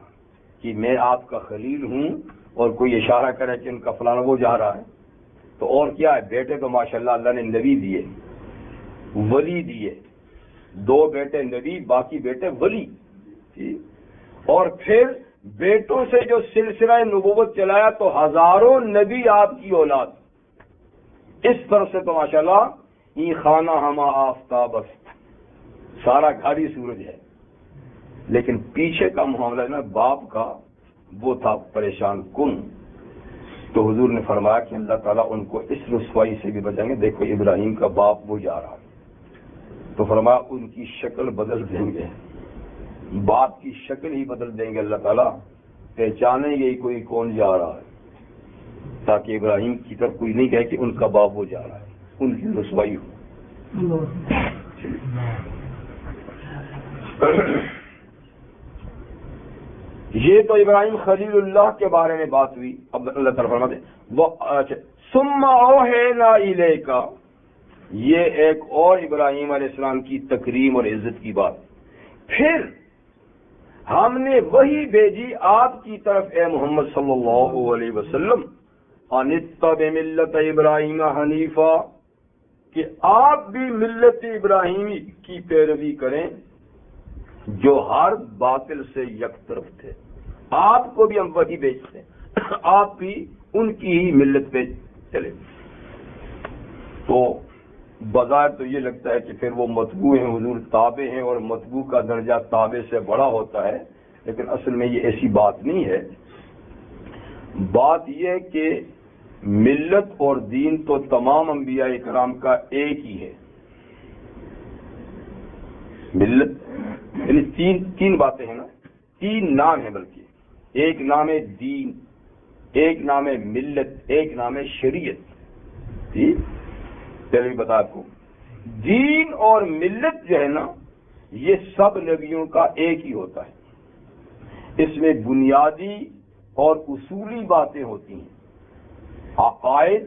کہ میں آپ کا خلیل ہوں اور کوئی اشارہ کرے کہ ان کا فلانا وہ جا رہا ہے. تو اور کیا ہے، بیٹے تو ماشاءاللہ اللہ نے نبی دیے، ولی دیے، 2 بیٹے نبی، باقی بیٹے ولی. اور پھر بیٹوں سے جو سلسلہ نبوت چلایا تو ہزاروں نبی آپ کی اولاد. اس طرح سے تو ماشاءاللہ یہ خانہ ہما آفتاب سارا گھر ہی سورج ہے. لیکن پیچھے کا معاملہ ہے نا باپ کا، وہ تھا پریشان کن. تو حضور نے فرمایا کہ اللہ تعالیٰ ان کو اس رسوائی سے بھی بچائیں گے. دیکھو ابراہیم کا باپ وہ جا رہا ہے، تو فرمایا ان کی شکل بدل دیں گے، باپ کی شکل ہی بدل دیں گے اللہ تعالیٰ، پہچانیں گے کوئی کون جا رہا ہے، تاکہ ابراہیم کی طرف کوئی نہیں کہے کہ ان کا باپ وہ جا رہا ہے، ان کی رسوائی ہو. یہ تو ابراہیم خلیل اللہ کے بارے میں بات ہوئی. اب اللہ تعالیٰ فرماتے وہ ثم اوحینا الیک، یہ ایک اور ابراہیم علیہ السلام کی تکریم اور عزت کی بات. پھر ہم نے وہی بھیجی آپ کی طرف اے محمد صلی اللہ علیہ وسلم، ان اتبع ملت ابراہیم حنیفا، کہ آپ بھی ملت ابراہیمی کی پیروی کریں جو ہر باطل سے یک طرف تھے. آپ کو بھی ہم وہی بھیجتے ہیں، آپ بھی ان کی ہی ملت پہ چلے. تو بظاہر تو یہ لگتا ہے کہ پھر وہ متبوع ہیں، حضور تابع ہیں، اور متبوع کا درجہ تابع سے بڑا ہوتا ہے. لیکن اصل میں یہ ایسی بات نہیں ہے. بات یہ ہے کہ ملت اور دین تو تمام انبیاء کرام کا ایک ہی ہے. ملت یعنی تین باتیں ہیں نا، 3 نام ہیں، بلکہ ایک نام ہے دین، ایک نام ہے ملت، ایک نام ہے شریعت. ٹھیک، پہلے بھی بتا آپ کو، دین اور ملت جو ہے نا یہ سب نبیوں کا ایک ہی ہوتا ہے. اس میں بنیادی اور اصولی باتیں ہوتی ہیں، عقائد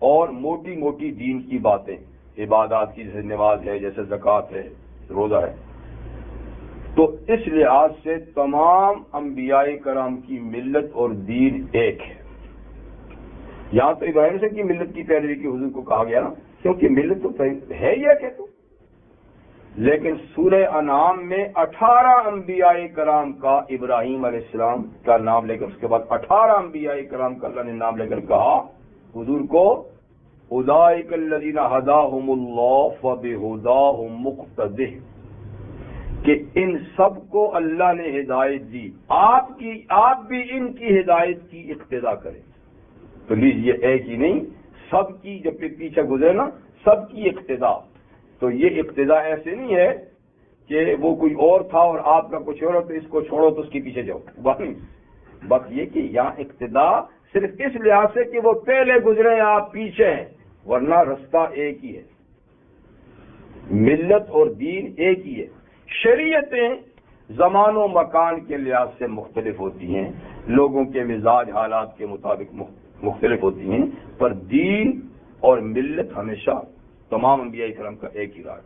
اور موٹی موٹی دین کی باتیں، عبادات کی جیسے نماز ہے، جیسے زکوٰۃ ہے، روزہ ہے. تو اس لحاظ سے تمام انبیاء کرام کی ملت اور دین ایک ہے. یہاں تو ابراہیم سے کی ملت کی پیروی کی حضور کو کہا گیا نا، کیونکہ ملت تو ہے یہ کہ تو. لیکن سورہ انعام میں 18 انبیاء کرام کا ابراہیم علیہ السلام کا نام لے کر، اس کے بعد 18 انبیاء کرام کا اللہ نے نام لے کر کہا حضور کو، اولئک الذین ھداھم اللہ فبھداھم مقتدہ، کہ ان سب کو اللہ نے ہدایت دی، آپ بھی ان کی ہدایت کی اقتدا کریں. تو لیجیے ایک ہی نہیں، سب کی جب پیچھے گزرے نا سب کی اقتدا. تو یہ اقتدا ایسے نہیں ہے کہ وہ کوئی اور تھا اور آپ کا کچھ اور، تو اس کو چھوڑو تو اس کے پیچھے جاؤ. بس یہ کہ یہاں اقتدا صرف اس لحاظ سے کہ وہ پہلے گزرے آپ پیچھے ہیں، ورنہ رستہ ایک ہی ہے، ملت اور دین ایک ہی ہے. شریعتیں زمان و مکان کے لحاظ سے مختلف ہوتی ہیں، لوگوں کے مزاج حالات کے مطابق مختلف ہوتی ہیں، پر دین اور ملت ہمیشہ تمام انبیاء کرام کا ایک ہی راز.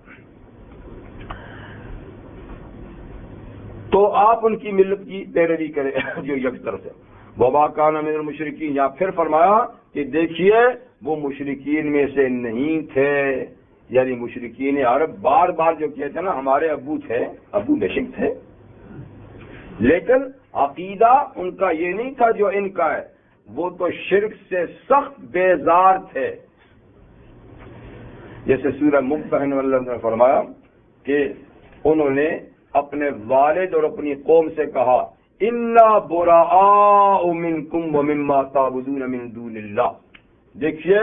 تو آپ ان کی ملت کی پیروی کریں جو یک طرف ہے. وما کان من المشرکین، یا پھر فرمایا کہ دیکھیے وہ مشرکین میں سے نہیں تھے. یعنی مشرکین عرب بار بار جو کہتے ہیں نا ہمارے ابو تھے، ابو بشک تھے، لیکن عقیدہ ان کا یہ نہیں تھا جو ان کا ہے. وہ تو شرک سے سخت بیزار تھے. جیسے سورہ ممتحنہ میں اللہ نے فرمایا کہ انہوں نے اپنے والد اور اپنی قوم سے کہا انا براء منکم ومما تعبدون من دون اللہ، دیکھیے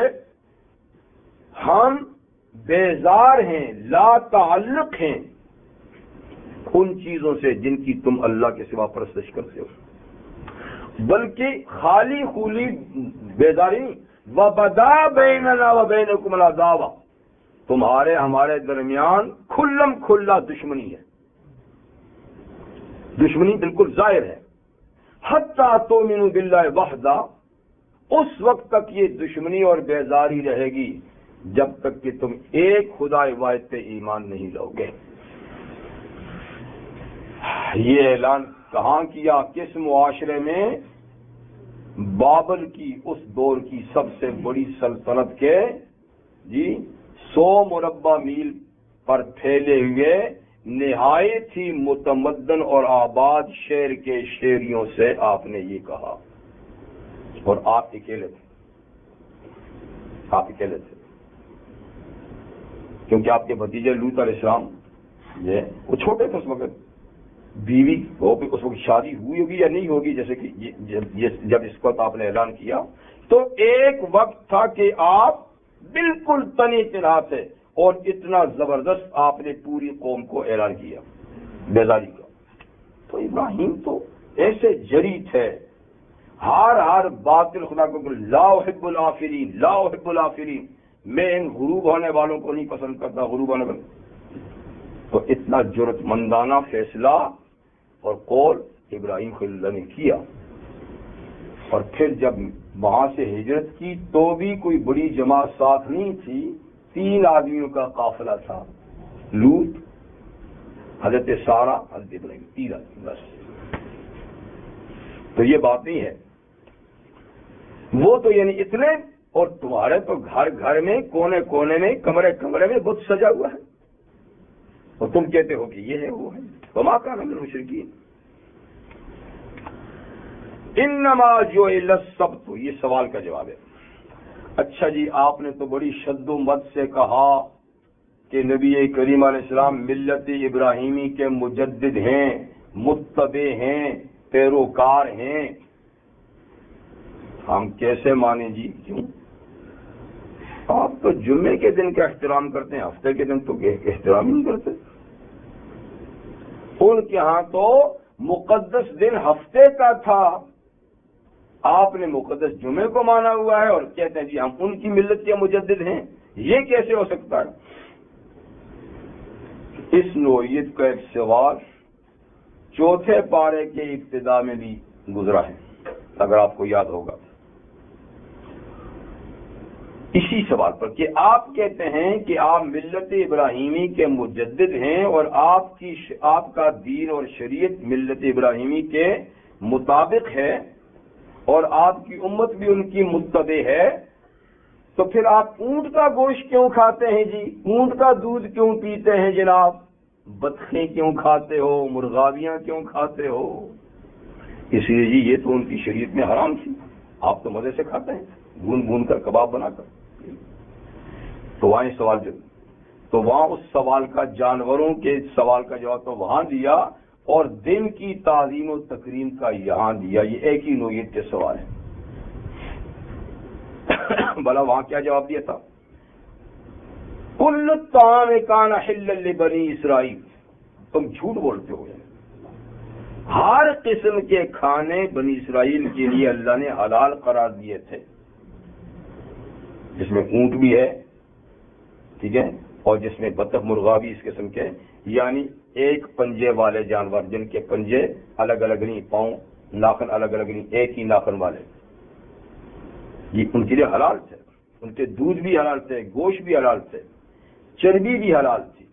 ہم بیزار ہیں، لا تعلق ہیں ان چیزوں سے جن کی تم اللہ کے سوا پرستش کرتے ہو. بلکہ خالی خولی بیزاری نہیں، وَبَدَا بَيْنَنَا وَبَيْنَكُمُ الْعَدَاوَةُ، تمہارے ہمارے درمیان کھلم کھلا دشمنی ہے، دشمنی بالکل ظاہر ہے. حَتَّى تُؤْمِنُوا بِاللَّهِ وَحْدَهُ، اس وقت تک یہ دشمنی اور بیزاری رہے گی جب تک کہ تم ایک خدا واحد پہ ایمان نہیں لاؤ گے۔ یہ اعلان کہاں کیا؟ کس معاشرے میں؟ بابل کی اس دور کی سب سے بڑی سلطنت کے 100 مربع میل پر پھیلے ہوئے نہایت ہی متمدن اور آباد شہر کے شہریوں سے آپ نے یہ کہا، اور آپ اکیلے تھے، کیونکہ آپ کے بھتیجے لوط علیہ السلام وہ چھوٹے تھے اس وقت، بیوی وہ بھی اس وقت شادی ہوئی ہوگی یا نہیں ہوگی، جیسے کہ جب اس وقت آپ نے اعلان کیا تو ایک وقت تھا کہ آپ بالکل تنی تنہا تھے، اور اتنا زبردست آپ نے پوری قوم کو اعلان کیا بیداری کا۔ تو ابراہیم تو ایسے جری تھے، ہر باطل خدا کو لا احب الافرین، لا احب الافرین، میں ان غروب ہونے والوں کو نہیں پسند کرتا، غروب ہونے والے۔ تو اتنا جرأت مندانہ فیصلہ اور قول ابراہیم خلیل اللہ نے کیا، اور پھر جب وہاں سے ہجرت کی تو بھی کوئی بڑی جماعت ساتھ نہیں تھی، 3 آدمیوں کا قافلہ تھا، لوط، حضرت سارہ، حضرت ابراہیم، 3 آدمی بس۔ تو یہ بات نہیں ہے، وہ تو یعنی اتنے، اور تمہارے تو گھر میں کونے کونے میں کمرے میں بت سجا ہوا ہے، اور تم کہتے ہو کہ یہ ہے وہ ہے۔ وما کان من المشرکین انما جعل السبت، یہ سوال کا جواب ہے۔ اچھا جی، آپ نے تو بڑی شد و مد سے کہا کہ نبی کریم علیہ السلام ملت ابراہیمی کے مجدد ہیں، متبع ہیں، پیروکار ہیں، ہم کیسے مانیں جی؟ کیوں؟ آپ تو جمعے کے دن کا احترام کرتے ہیں، ہفتے کے دن تو احترام ہی نہیں کرتے۔ ان کے ہاں تو مقدس دن ہفتے کا تھا، آپ نے مقدس جمعے کو مانا ہوا ہے، اور کہتے ہیں جی ہم ان کی ملت کے مجدد ہیں۔ یہ کیسے ہو سکتا ہے؟ اس نوعیت کا ایک سوال 4 پارے کے ابتدا میں بھی گزرا ہے، اگر آپ کو یاد ہوگا، اسی سوال پر کہ آپ کہتے ہیں کہ آپ ملت ابراہیمی کے مجدد ہیں، اور آپ کا دین اور شریعت ملت ابراہیمی کے مطابق ہے، اور آپ کی امت بھی ان کی متبع ہے، تو پھر آپ اونٹ کا گوشت کیوں کھاتے ہیں جی؟ اونٹ کا دودھ کیوں پیتے ہیں جناب؟ بطخیں کیوں کھاتے ہو؟ مرغاویاں کیوں کھاتے ہو؟ اس لیے جی یہ تو ان کی شریعت میں حرام تھی، آپ تو مزے سے کھاتے ہیں، بھون کر، کباب بنا کر۔ تو وہاں سوال تو وہاں اس سوال کا، جانوروں کے سوال کا جواب تو وہاں دیا، اور دن کی تعظیم و تکریم کا یہاں دیا۔ یہ ایک ہی نوعیت کے سوال ہے۔ بھلا وہاں کیا جواب دیا تھا؟ کل الطعام کان حلا لبنی اسرائیل، تم جھوٹ بولتے ہو، ہر قسم کے کھانے بنی اسرائیل کے لیے اللہ نے حلال قرار دیے تھے، جس میں اونٹ بھی ہے، ٹھیک ہے، اور جس میں بطخ، مرغا بھی اس قسم کے، یعنی ایک پنجے والے جانور جن کے پنجے الگ الگ نہیں، پاؤں، ناخن الگ الگ نہیں، ایک ہی ناخن والے، یہ ان کے لیے حلال تھے، ان کے دودھ بھی حلال تھے، گوشت بھی حلال تھے، چربی بھی حلال تھی۔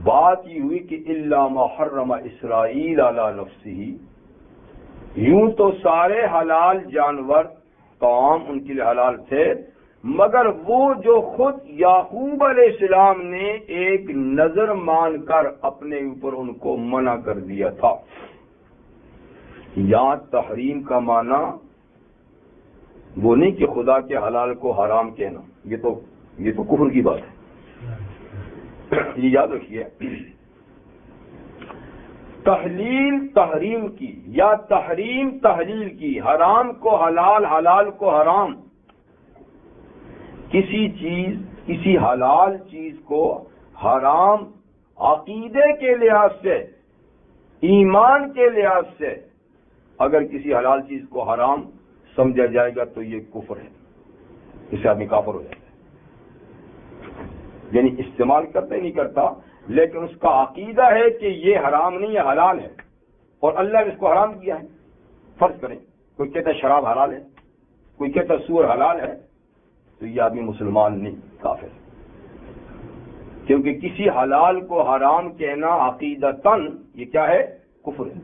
بات یہ ہوئی کہ الا ما حرم اسرائیل علی نفسہ، یوں تو سارے حلال جانور طعام ان کے لیے حلال تھے، مگر وہ جو خود یعقوب علیہ السلام نے ایک نظر مان کر اپنے اوپر ان کو منع کر دیا تھا۔ یہاں تحریم کا معنی وہ نہیں کہ خدا کے حلال کو حرام کہنا، یہ تو کفر کی بات ہے، یہ یاد رکھیے۔ تحلیل تحریم کی یا تحریم تحلیل کی، حرام کو حلال، حلال کو حرام، کسی حلال چیز کو حرام عقیدے کے لحاظ سے، ایمان کے لحاظ سے اگر کسی حلال چیز کو حرام سمجھا جائے گا تو یہ کفر ہے، اس سے آدمی کافر ہو جاتا ہے، یعنی استعمال کرتا ہی نہیں کرتا، لیکن اس کا عقیدہ ہے کہ یہ حرام نہیں، یہ حلال ہے، اور اللہ نے اس کو حرام کیا ہے۔ فرض کریں کوئی کہتا ہے شراب حلال ہے، کوئی کہتا ہے سور حلال ہے، تو یہ آدمی مسلمان نہیں، کافر، کیونکہ کسی حلال کو حرام کہنا عقیدتاً یہ کیا ہے؟ کفر ہے۔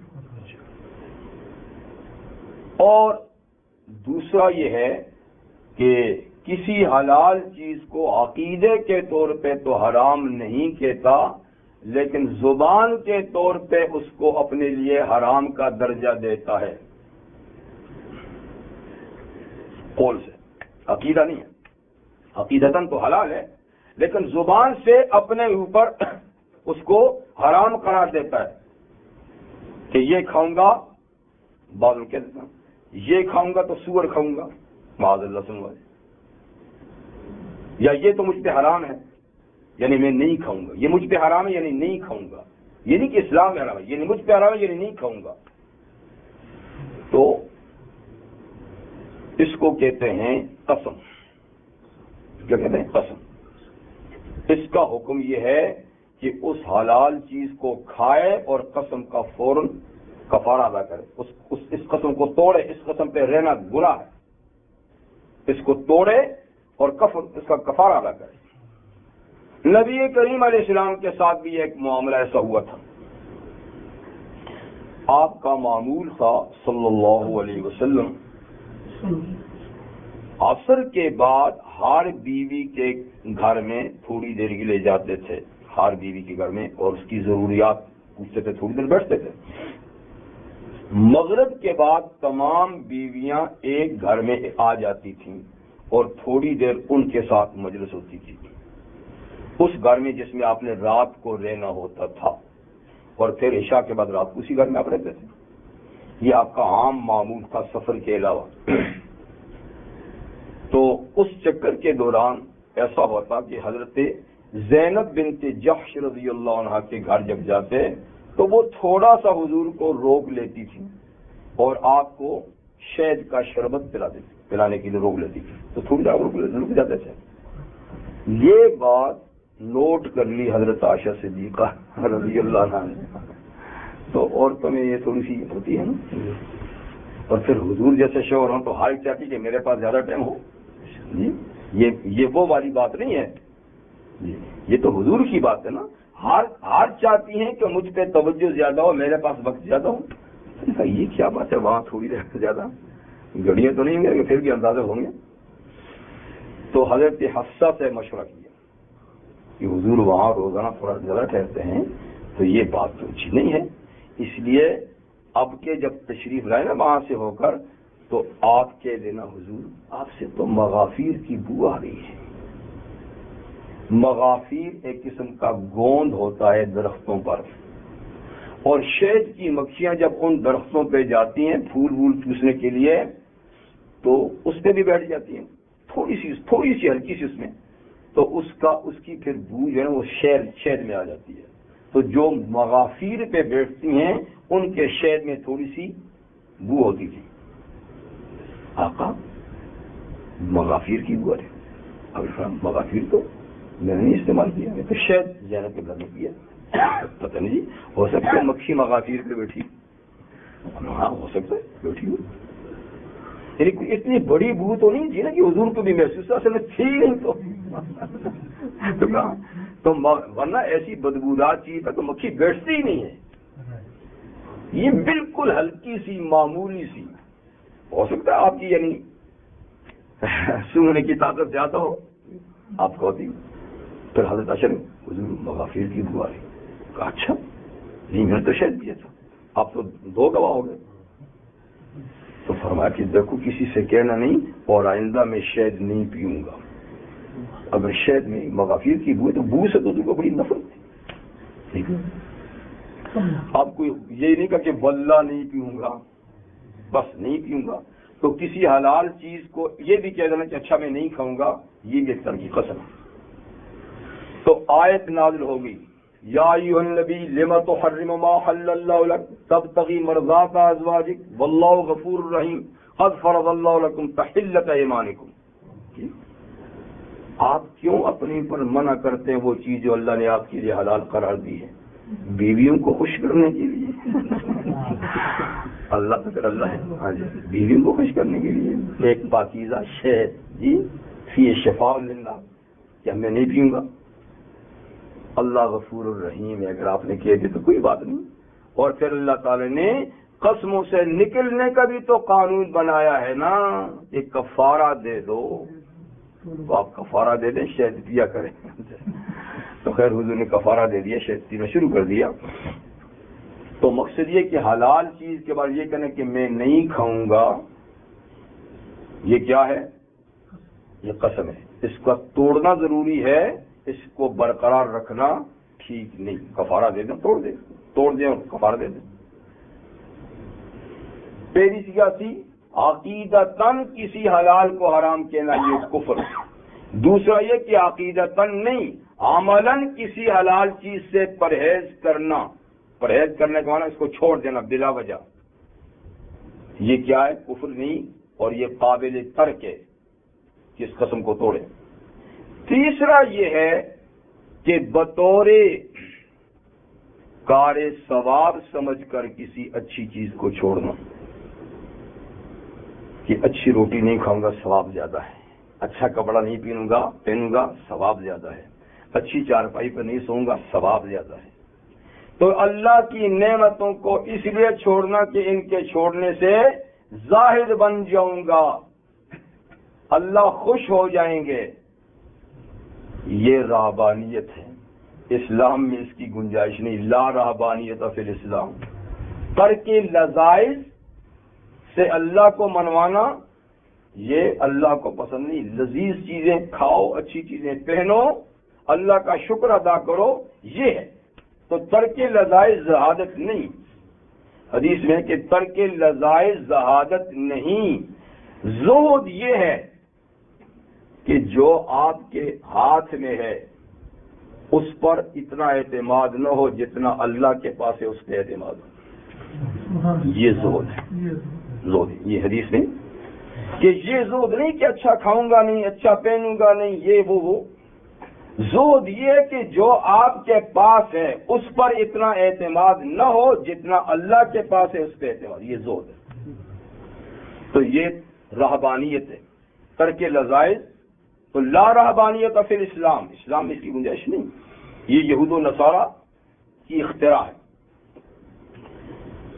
اور دوسرا یہ ہے کہ کسی حلال چیز کو عقیدے کے طور پہ تو حرام نہیں کہتا، لیکن زبان کے طور پہ اس کو اپنے لیے حرام کا درجہ دیتا ہے، قول سے، عقیدہ نہیں ہے، عقیدتاً تو حلال ہے لیکن زبان سے اپنے اوپر اس کو حرام قرار دیتا ہے کہ یہ کھاؤں گا، بعض لوگ کہتے ہیں یہ کھاؤں گا تو سور کھاؤں گا، معاذ اللہ سن والے، یا یہ تو مجھ پہ حرام ہے یعنی میں نہیں کھاؤں گا، یہ مجھ پہ حرام ہے یعنی نہیں کھاؤں گا، یہ نہیں کہ اسلام میں حرام ہے، یعنی مجھ پہ حرام ہے یعنی نہیں کھاؤں گا، تو اس کو کہتے ہیں قسم۔ کیا کہتے ہیں؟ قسم۔ اس کا حکم یہ ہے کہ اس حلال چیز کو کھائے اور قسم کا فوراً کفارہ ادا کرے، اس قسم کو توڑے، اس قسم پہ رہنا گناہ ہے، اس کو توڑے اور اس کا کفارہ ادا کرے۔ نبی کریم علیہ السلام کے ساتھ بھی ایک معاملہ ایسا ہوا تھا، آپ کا معمول تھا صلی اللہ علیہ وسلم عصر کے بعد ہر بیوی کے گھر میں تھوڑی دیر کے لیے جاتے تھے، ہر بیوی کے گھر میں، اور اس کی ضروریات پوچھتے تھے، تھوڑی دیر بیٹھتے تھے۔ مغرب کے بعد تمام بیویاں ایک گھر میں آ جاتی تھیں اور تھوڑی دیر ان کے ساتھ مجلس ہوتی تھی، اس گھر میں جس میں آپ نے رات کو رہنا ہوتا تھا، اور پھر عشاء کے بعد رات کو اسی گھر میں آپ رہتے تھے۔ یہ آپ کا عام معمول تھا سفر کے علاوہ۔ تو اس چکر کے دوران ایسا ہوتا کہ حضرت زینب بنت جحش رضی اللہ عنہ کے گھر جب جاتے تو وہ تھوڑا سا حضور کو روک لیتی تھی اور آپ کو شہد کا شربت پلانے کے لیے روک لیتی تھی، تو تھوڑی دیر رک جاتے تھے۔ یہ بات نوٹ کر لی حضرت عائشہ صدیقہ رضی اللہ عنہ نے، تو عورتوں میں یہ تھوڑی سی ہوتی ہے نا، اور پھر حضور جیسے شوہر ہوں تو ہر چاہتی کہ میرے پاس زیادہ ٹائم ہو، یہ وہ والی بات نہیں ہے، یہ تو حضور کی بات ہے نا، ہر چاہتی ہیں کہ مجھ پہ توجہ زیادہ ہو، میرے پاس وقت زیادہ ہو۔ یہ کیا بات ہے، وہاں تھوڑی دیر زیادہ گھڑیاں تو نہیں ہوں گے، پھر بھی اندازے ہوں گے۔ تو حضرت حفصہ سے مشورہ کیا کہ حضور وہاں روزانہ تھوڑا زیادہ ٹھہرتے ہیں، تو یہ بات تو اچھی نہیں ہے، اس لیے اب کے جب تشریف لائے نا وہاں سے ہو کر، تو آپ کہہ دینا حضور آپ سے تو مغافیر کی بو آ رہی ہے۔ مغافیر ایک قسم کا گوند ہوتا ہے درختوں پر، اور شہد کی مکھیاں جب ان درختوں پہ جاتی ہیں پھول وول چوسنے کے لیے تو اس پہ بھی بیٹھ جاتی ہیں، تھوڑی سی ہلکی سی اس میں، تو اس کی پھر بو جو ہے وہ شہد میں آ جاتی ہے۔ تو جو مغافیر پہ بیٹھتی ہیں ان کے شہد میں تھوڑی سی بو ہوتی تھی۔ آقا مغافیر کی بو ہے، اب مغافیر تو میں نے نہیں استعمال کیا، میں تو شہد زینب کے گھر میں کیا، پتہ نہیں جی، ہو سکتا ہے مکھی مغافیر پہ بیٹھی، ہاں ہو سکتا ہے بیٹھی ہو، یعنی اتنی بڑی بو تو نہیں تھی نا کہ حضور کو بھی محسوس اصل میں تھی نہیں تو کہاں تو ورنہ ایسی بدبودار چیز ہے تو مکھی بیٹھتی ہی نہیں ہے، یہ بالکل ہلکی سی معمولی سی، ہو سکتا ہے آپ کی یعنی سونگنے کی طاقت زیادہ ہو، آپ کو ہوتی۔ پھر حضرت عائشہ نے حضور مغافیر کی دعا ہے، کہا اچھا نہیں میں نے تو شہد پیا تھا، آپ تو دو گواہ ہو گئے۔ تو فرمایا کہ دیکھو کسی سے کہنا نہیں، اور آئندہ میں شہد نہیں پیوں گا، اگر شہد میں مغافیر کی بو ہے تو بو سے تو تم کو بڑی نفرت تھی، آپ کو یہ نہیں کہا کہ واللہ نہیں پیوں گا، بس نہیں پیوں گا، تو کسی حلال چیز کو یہ بھی کہہ دینا کہ اچھا میں نہیں کھاؤں گا، یہ بھی ایک طرح کی قسم۔ تو آیت نازل ہوگی یا ایھا النبی لم تحرم ما حل اللہ لک تبتغی مرضات ازواجک واللہ غفور رحیم قد فرض اللہ لکم تحلۃ ایمانکم، آپ کیوں اپنے پر منع کرتے ہیں وہ چیز جو اللہ نے آپ کے لیے حلال قرار دی ہے، بیویوں کو خوش کرنے کے لیے؟ اللہ تو پھر اللہ ہے، ہاں جی، بیویوں کو خوش کرنے کے لیے ایک پاکیزہ شہد، جی فی شفاء للناس کہ میں نہیں پیوں گا. اللہ غفور الرحیم ہے، اگر آپ نے کہہ دیا تو کوئی بات نہیں. اور پھر اللہ تعالی نے قسموں سے نکلنے کا بھی تو قانون بنایا ہے نا، ایک کفارہ دے دو. تو آپ کفارہ دے دیں، شہد پیا کریں. تو خیر حضور نے کفارہ دے دیا، شہد پینا شروع کر دیا. تو مقصد یہ کہ حلال چیز کے بعد یہ کہنا کہ میں نہیں کھاؤں گا، یہ کیا ہے؟ یہ قسم ہے. اس کا توڑنا ضروری ہے، اس کو برقرار رکھنا ٹھیک نہیں. کفارہ دے دیں، توڑ دیں اور کفارہ دے دیں. پہلی کیا تھی؟ عقیدتاً کسی حلال کو حرام کہنا، یہ کفر. دوسرا یہ کہ عقیدتاً نہیں، عملاً کسی حلال چیز سے پرہیز کرنا. پرہیز کرنے کا معنی اس کو چھوڑ دینا بلا وجہ، یہ کیا ہے؟ کفر نہیں، اور یہ قابل ترک ہے کہ اس قسم کو توڑے. تیسرا یہ ہے کہ بطور کار ثواب سمجھ کر کسی اچھی چیز کو چھوڑنا، کہ اچھی روٹی نہیں کھاؤں گا ثواب زیادہ ہے، اچھا کپڑا نہیں پہنوں گا ثواب زیادہ ہے، اچھی چارپائی پر نہیں سوؤں گا ثواب زیادہ ہے. تو اللہ کی نعمتوں کو اس لیے چھوڑنا کہ ان کے چھوڑنے سے زاہد بن جاؤں گا، اللہ خوش ہو جائیں گے، یہ رہبانیت ہے. اسلام میں اس کی گنجائش نہیں. لا رہبانیت فی الاسلام. ترک لذائذ سے اللہ کو منوانا یہ اللہ کو پسند نہیں. لذیذ چیزیں کھاؤ، اچھی چیزیں پہنو، اللہ کا شکر ادا کرو، یہ ہے. تو ترک لذائذ زہادت نہیں. حدیث میں کہ ترک لذائذ زہادت نہیں. زہد یہ ہے کہ جو آپ کے ہاتھ میں ہے اس پر اتنا اعتماد نہ ہو جتنا اللہ کے پاس ہے اس پہ اعتماد ہو. یہ زہد ہے. زہد یہ حدیث میں کہ یہ زہد نہیں کہ اچھا کھاؤں گا نہیں، اچھا پہنوں گا نہیں، یہ وہ. زہد یہ کہ جو آپ کے پاس ہے اس پر اتنا اعتماد نہ ہو جتنا اللہ کے پاس ہے اس پہ اعتماد، یہ زہد ہے. تو یہ رہبانیت ہے. ترک لذائذ تو لا رہبانیت فی الاسلام. اسلام میں اس کی گنجائش نہیں. یہ یہود و نصارہ کی اختراع ہے.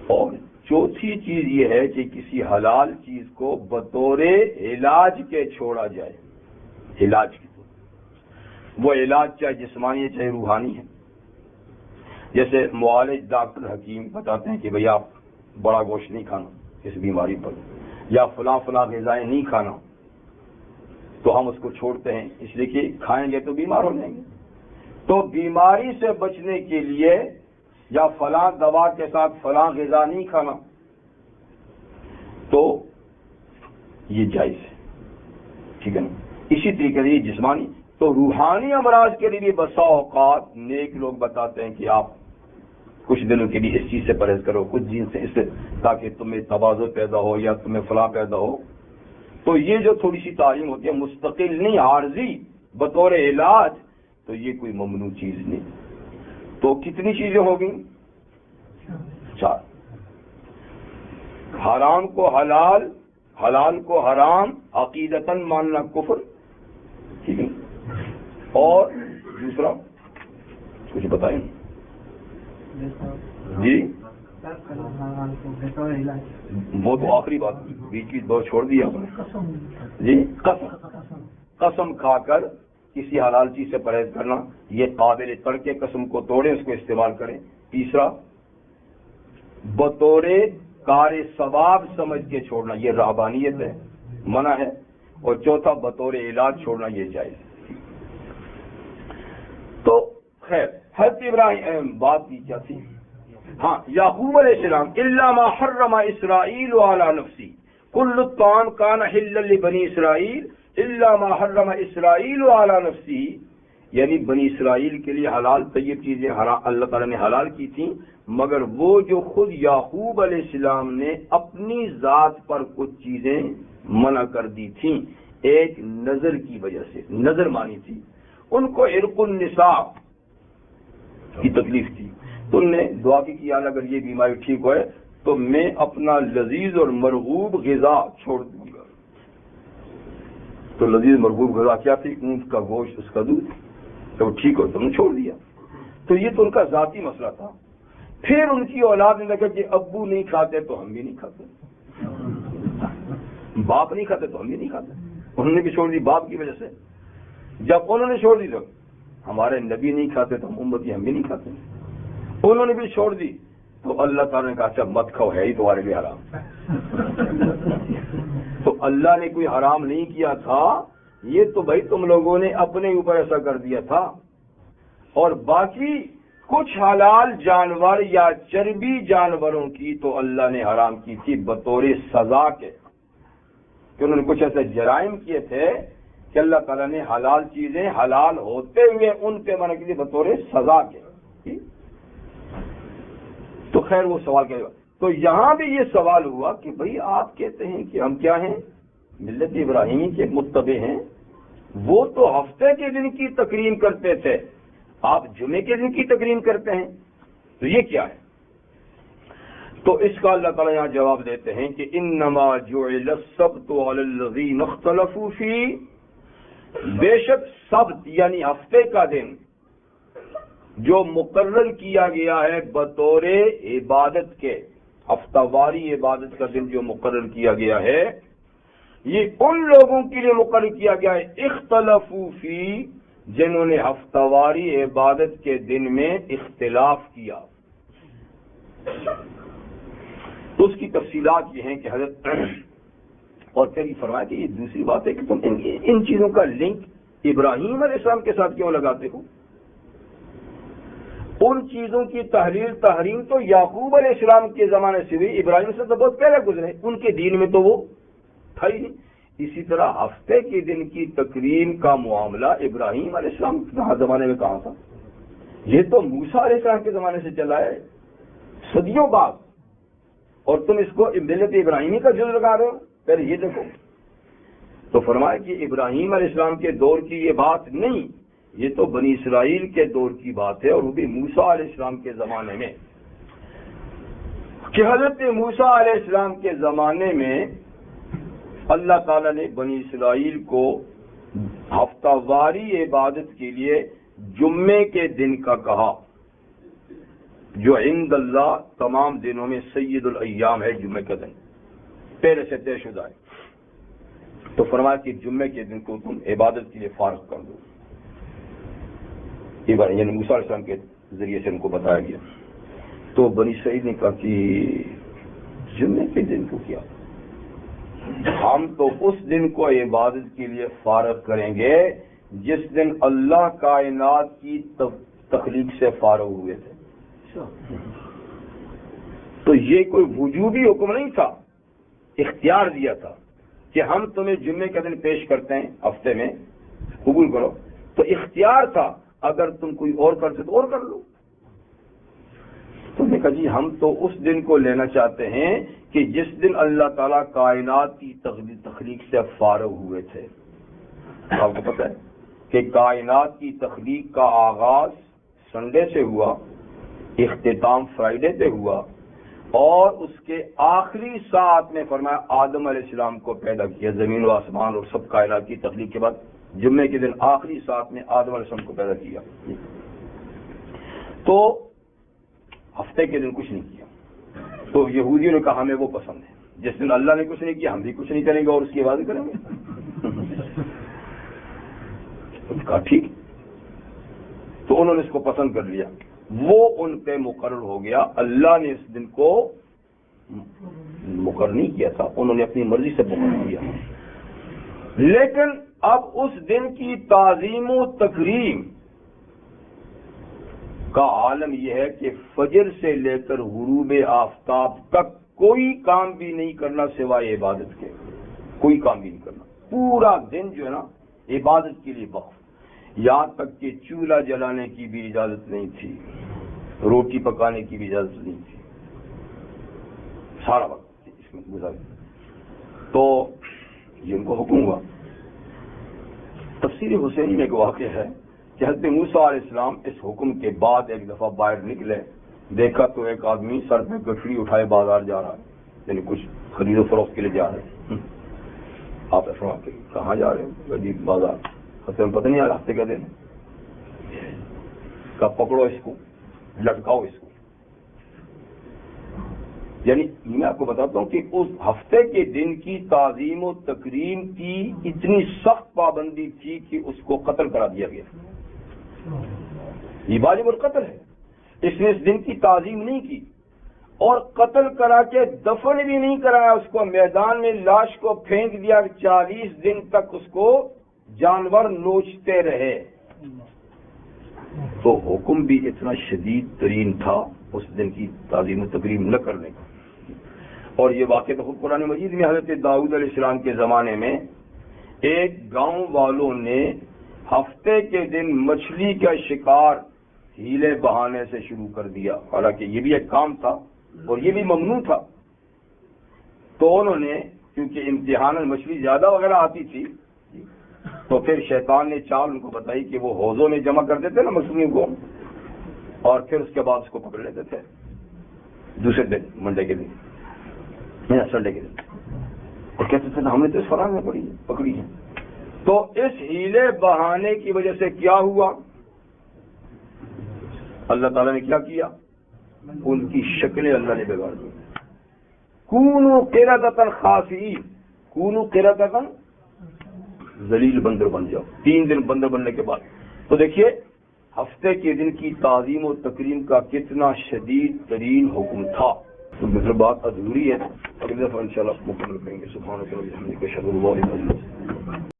اور چوتھی چیز یہ ہے کہ کسی حلال چیز کو بطور علاج کے چھوڑا جائے. علاج کی وہ علاج چاہے جسمانی ہے چاہے روحانی ہے. جیسے معالج ڈاکٹر حکیم بتاتے ہیں کہ بھئی آپ بڑا گوشت نہیں کھانا اس بیماری پر، یا فلاں غذائیں نہیں کھانا، تو ہم اس کو چھوڑتے ہیں اس لیے کہ کھائیں گے تو بیمار ہو جائیں گے. تو بیماری سے بچنے کے لیے یا فلاں دوا کے ساتھ فلاں غذا نہیں کھانا، تو یہ جائز ہے. ٹھیک ہے نا. اسی طریقے سے یہ جسمانی. تو روحانی امراض کے لیے بھی بسا اوقات نیک لوگ بتاتے ہیں کہ آپ کچھ دنوں کے لیے اس چیز سے پرہیز کرو، کچھ دن سے اس سے، تاکہ تمہیں تواضع پیدا ہو یا تمہیں فلاح پیدا ہو. تو یہ جو تھوڑی سی تعلیم ہوتی ہے مستقل نہیں، عارضی بطور علاج، تو یہ کوئی ممنوع چیز نہیں. تو کتنی چیزیں ہو گئیں؟ 4. حرام کو حلال، حلال کو حرام، عقیدتاً ماننا کفر. ٹھیک ہے. اور دوسرا کچھ بتائیں جی. وہ تو آخری بات بیچ کی دور چھوڑ دیا آپ نے جی. قسم کھا کر کسی حلال چیز سے پرہیز کرنا، یہ قابل ترک ہے. قسم کو توڑیں، اس کو استعمال کریں. تیسرا بطور کار ثواب سمجھ کے چھوڑنا، یہ رہبانیت ہے، منع ہے. اور چوتھا بطور علاج چھوڑنا، یہ جائز ہے. تو خیر حضرت ابراہیم بات کی کیا تھی؟ ہاں، یعقوب علیہ السلام الا ما حرم اسرائیل علی نفسی کل الطعام کان حلا لبنی اسرائیل الا ما حرم اسرائیل علی نفسی. یعنی بنی اسرائیل کے لیے حلال طیب چیزیں اللہ تعالیٰ نے حلال کی تھیں، مگر وہ جو خود یعقوب علیہ السلام نے اپنی ذات پر کچھ چیزیں منع کر دی تھیں. ایک نظر کی وجہ سے، نظر مانی تھی. ان کو عرق النساء کی تکلیف تھی، تو انہوں نے دعا کی کہ اللہ اگر یہ بیماری ٹھیک ہوئے تو میں اپنا لذیذ اور مرغوب غذا چھوڑ دوں گا. تو لذیذ مرغوب غذا کیا تھی؟ اونٹ کا گوشت، اس کا دودھ. تو ٹھیک ہو، تم نے چھوڑ دیا. تو یہ تو ان کا ذاتی مسئلہ تھا. پھر ان کی اولاد نے کہا کہ ابو نہیں کھاتے تو ہم بھی نہیں کھاتے، باپ نہیں کھاتے تو ہم بھی نہیں کھاتے. انہوں نے بھی چھوڑ دی باپ کی وجہ سے. جب انہوں نے چھوڑ دی تو ہمارے نبی نہیں کھاتے تو امتی ہم بھی نہیں کھاتے. انہوں نے بھی چھوڑ دی تو اللہ تعالیٰ نے کہا اچھا مت کھاؤ، ہے ہی تمہارے لیے حرام. تو اللہ نے کوئی حرام نہیں کیا تھا، یہ تو بھائی تم لوگوں نے اپنے اوپر ایسا کر دیا تھا. اور باقی کچھ حلال جانور یا چربی جانوروں کی تو اللہ نے حرام کی تھی بطور سزا کے، کہ انہوں نے کچھ ایسے جرائم کیے تھے کہ اللہ تعالیٰ نے حلال چیزیں حلال ہوتے ہوئے ان پہ منع کی تھی بطور سزا کے. تو خیر وہ سوال کیا. تو یہاں بھی یہ سوال ہوا کہ بھئی آپ کہتے ہیں کہ ہم کیا ہیں، ملت ابراہیمی کے متبع ہیں. وہ تو ہفتے کے دن کی تکریم کرتے تھے، آپ جمعے کے دن کی تکریم کرتے ہیں، تو یہ کیا ہے؟ تو اس کا اللہ تعالیٰ یہاں جواب دیتے ہیں کہ انما جعل السبت علی الذین اختلفوا فیہ، بے شک سبت یعنی ہفتے کا دن جو مقرر کیا گیا ہے بطور عبادت کے، ہفتہ واری عبادت کا دن جو مقرر کیا گیا ہے، یہ ان لوگوں کے لیے مقرر کیا گیا ہے اختلفوا فی، جنہوں نے ہفتہ واری عبادت کے دن میں اختلاف کیا. تو اس کی تفصیلات یہ ہیں کہ حضرت اور پھر یہ فرمایا کہ یہ دوسری بات ہے کہ تم ان چیزوں کا لنک ابراہیم علیہ السلام کے ساتھ کیوں لگاتے ہو؟ ان چیزوں کی تحریم تو یعقوب علیہ السلام کے زمانے سے ہوئی، ابراہیم سے تو بہت پہلے گزرے، ان کے دین میں تو وہ تھا ہی نہیں. اسی طرح ہفتے کے دن کی تکریم کا معاملہ ابراہیم علیہ السلام کے زمانے میں کہاں تھا؟ یہ تو موسیٰ علیہ السلام کے زمانے سے چلا ہے صدیوں بعد، اور تم اس کو ملت ابراہیمی کا جز لگا رہے ہو. پہلے یہ دیکھو. تو فرمایا کہ ابراہیم علیہ السلام کے دور کی یہ بات نہیں، یہ تو بنی اسرائیل کے دور کی بات ہے، اور وہ بھی موسیٰ علیہ السلام کے زمانے میں، کہ حضرت موسیٰ علیہ السلام کے زمانے میں اللہ تعالیٰ نے بنی اسرائیل کو ہفتہ واری عبادت کے لیے جمعے کے دن کا کہا، جو عند اللہ تمام دنوں میں سید الایام ہے جمعے کا دن، پہلے سے طے شدہ ہے. تو فرمایا کہ جمعے کے دن کو تم عبادت کے لیے فارغ کر دو. یعنی موسیٰ علیہ السلام کے ذریعے سے ان کو بتایا گیا. تو بنی اسرائیل نے کہا کہ جمعے کے دن کو کیا، ہم تو اس دن کو عبادت کے لیے فارغ کریں گے جس دن اللہ کائنات کی تخلیق سے فارغ ہوئے تھے. تو یہ کوئی وجوبی حکم نہیں تھا، اختیار دیا تھا کہ ہم تمہیں جمعے کا دن پیش کرتے ہیں ہفتے میں، قبول کرو. تو اختیار تھا، اگر تم کوئی اور کرتے تو اور کر لو. تو نے کہا جی ہم تو اس دن کو لینا چاہتے ہیں کہ جس دن اللہ تعالیٰ کائنات کی تخلیق سے فارغ ہوئے تھے. آپ کو پتہ ہے کہ کائنات کی تخلیق کا آغاز سنڈے سے ہوا، اختتام فرائیڈے پہ ہوا، اور اس کے آخری ساعت میں فرمایا آدم علیہ السلام کو پیدا کیا. زمین و آسمان اور سب کائنات کی تخلیق کے بعد جمعے کے دن آخری ساعت میں آدم علیہ السلام کو پیدا کیا. تو ہفتے کے دن کچھ نہیں کیا. تو یہودیوں نے کہا ہمیں وہ پسند ہے، جس دن اللہ نے کچھ نہیں کیا ہم بھی کچھ نہیں کریں گے اور اس کی عبادت کریں گے. کہا ٹھیک. تو انہوں نے اس کو پسند کر لیا، وہ ان پہ مقرر ہو گیا. اللہ نے اس دن کو مقرر نہیں کیا تھا، انہوں نے اپنی مرضی سے مقرر کیا. لیکن اب اس دن کی تعظیم و تکریم کا عالم یہ ہے کہ فجر سے لے کر غروب آفتاب تک کوئی کام بھی نہیں کرنا سوائے عبادت کے. کوئی کام بھی نہیں کرنا، پورا دن جو ہے نا عبادت کے لیے وقف. یہاں تک کہ چولہا جلانے کی بھی اجازت نہیں تھی، روٹی پکانے کی بھی اجازت نہیں تھی، سارا وقت اس میں گزار. تو یہ ان کو حکم ہوا. تفسیر حسینی میں ایک واقعہ ہے کہ حضرت موسیٰ علیہ السلام اس حکم کے بعد ایک دفعہ باہر نکلے، دیکھا تو ایک آدمی سر پہ گٹھڑی اٹھائے بازار جا رہا ہے، یعنی کچھ خرید و فروخت کے لیے جا رہا ہے. آپ نے فرمایا کہ کہاں جا رہے ہیں؟ عجیب بازار. حسن پتہ نہیں آ ہفتے کا دن کا، پکڑو اس کو لٹکاؤ اس کو. یعنی میں آپ کو بتاتا ہوں کہ اس ہفتے کے دن کی تعظیم و تکریم کی اتنی سخت پابندی تھی کہ اس کو قتل کرا دیا گیا. یہ واجب القتل ہے. اس نے اس دن کی تعظیم نہیں کی اور قتل کرا کے دفن بھی نہیں کرایا اس کو. میدان میں لاش کو پھینک دیا. 40 دن تک اس کو جانور نوچتے رہے. تو حکم بھی اتنا شدید ترین تھا اس دن کی تعظیم و تکریم نہ کرنے کا. اور یہ واقعہ تو خود قرآن مجید میں حضرت داؤد علیہ السلام کے زمانے میں ایک گاؤں والوں نے ہفتے کے دن مچھلی کا شکار ہیلے بہانے سے شروع کر دیا. حالانکہ یہ بھی ایک کام تھا اور یہ بھی ممنوع تھا. تو انہوں نے کیونکہ امتحان مچھلی زیادہ وغیرہ آتی تھی تو پھر شیطان نے چال ان کو بتائی کہ وہ حوضوں میں جمع کر دیتے نا مچھلیوں کو اور پھر اس کے بعد اس کو پکڑ لیتے تھے دوسرے دن منڈے کے دن یا سنڈے کے دن اور کہتے تھے ہم نے تو اس فران میں پکڑی ہے. تو اس ہیلے بہانے کی وجہ سے کیا ہوا؟ اللہ تعالیٰ نے کیا کیا؟ ان کی شکلیں اللہ نے بگاڑ دی. کونوا قردۃ خاسئین، کونوا قردۃ ذلیل بندر بن جاؤ. 3 دن بندر بننے کے بعد تو دیکھیے ہفتے کے دن کی تعظیم و تکریم کا کتنا شدید ترین حکم تھا. تو مطلب بات ادھوری ہے. اگلی دفعہ انشاءاللہ مکمل کریں گے. سبحانک اللہم و بحمدک اشہد ان لا الہ الا انت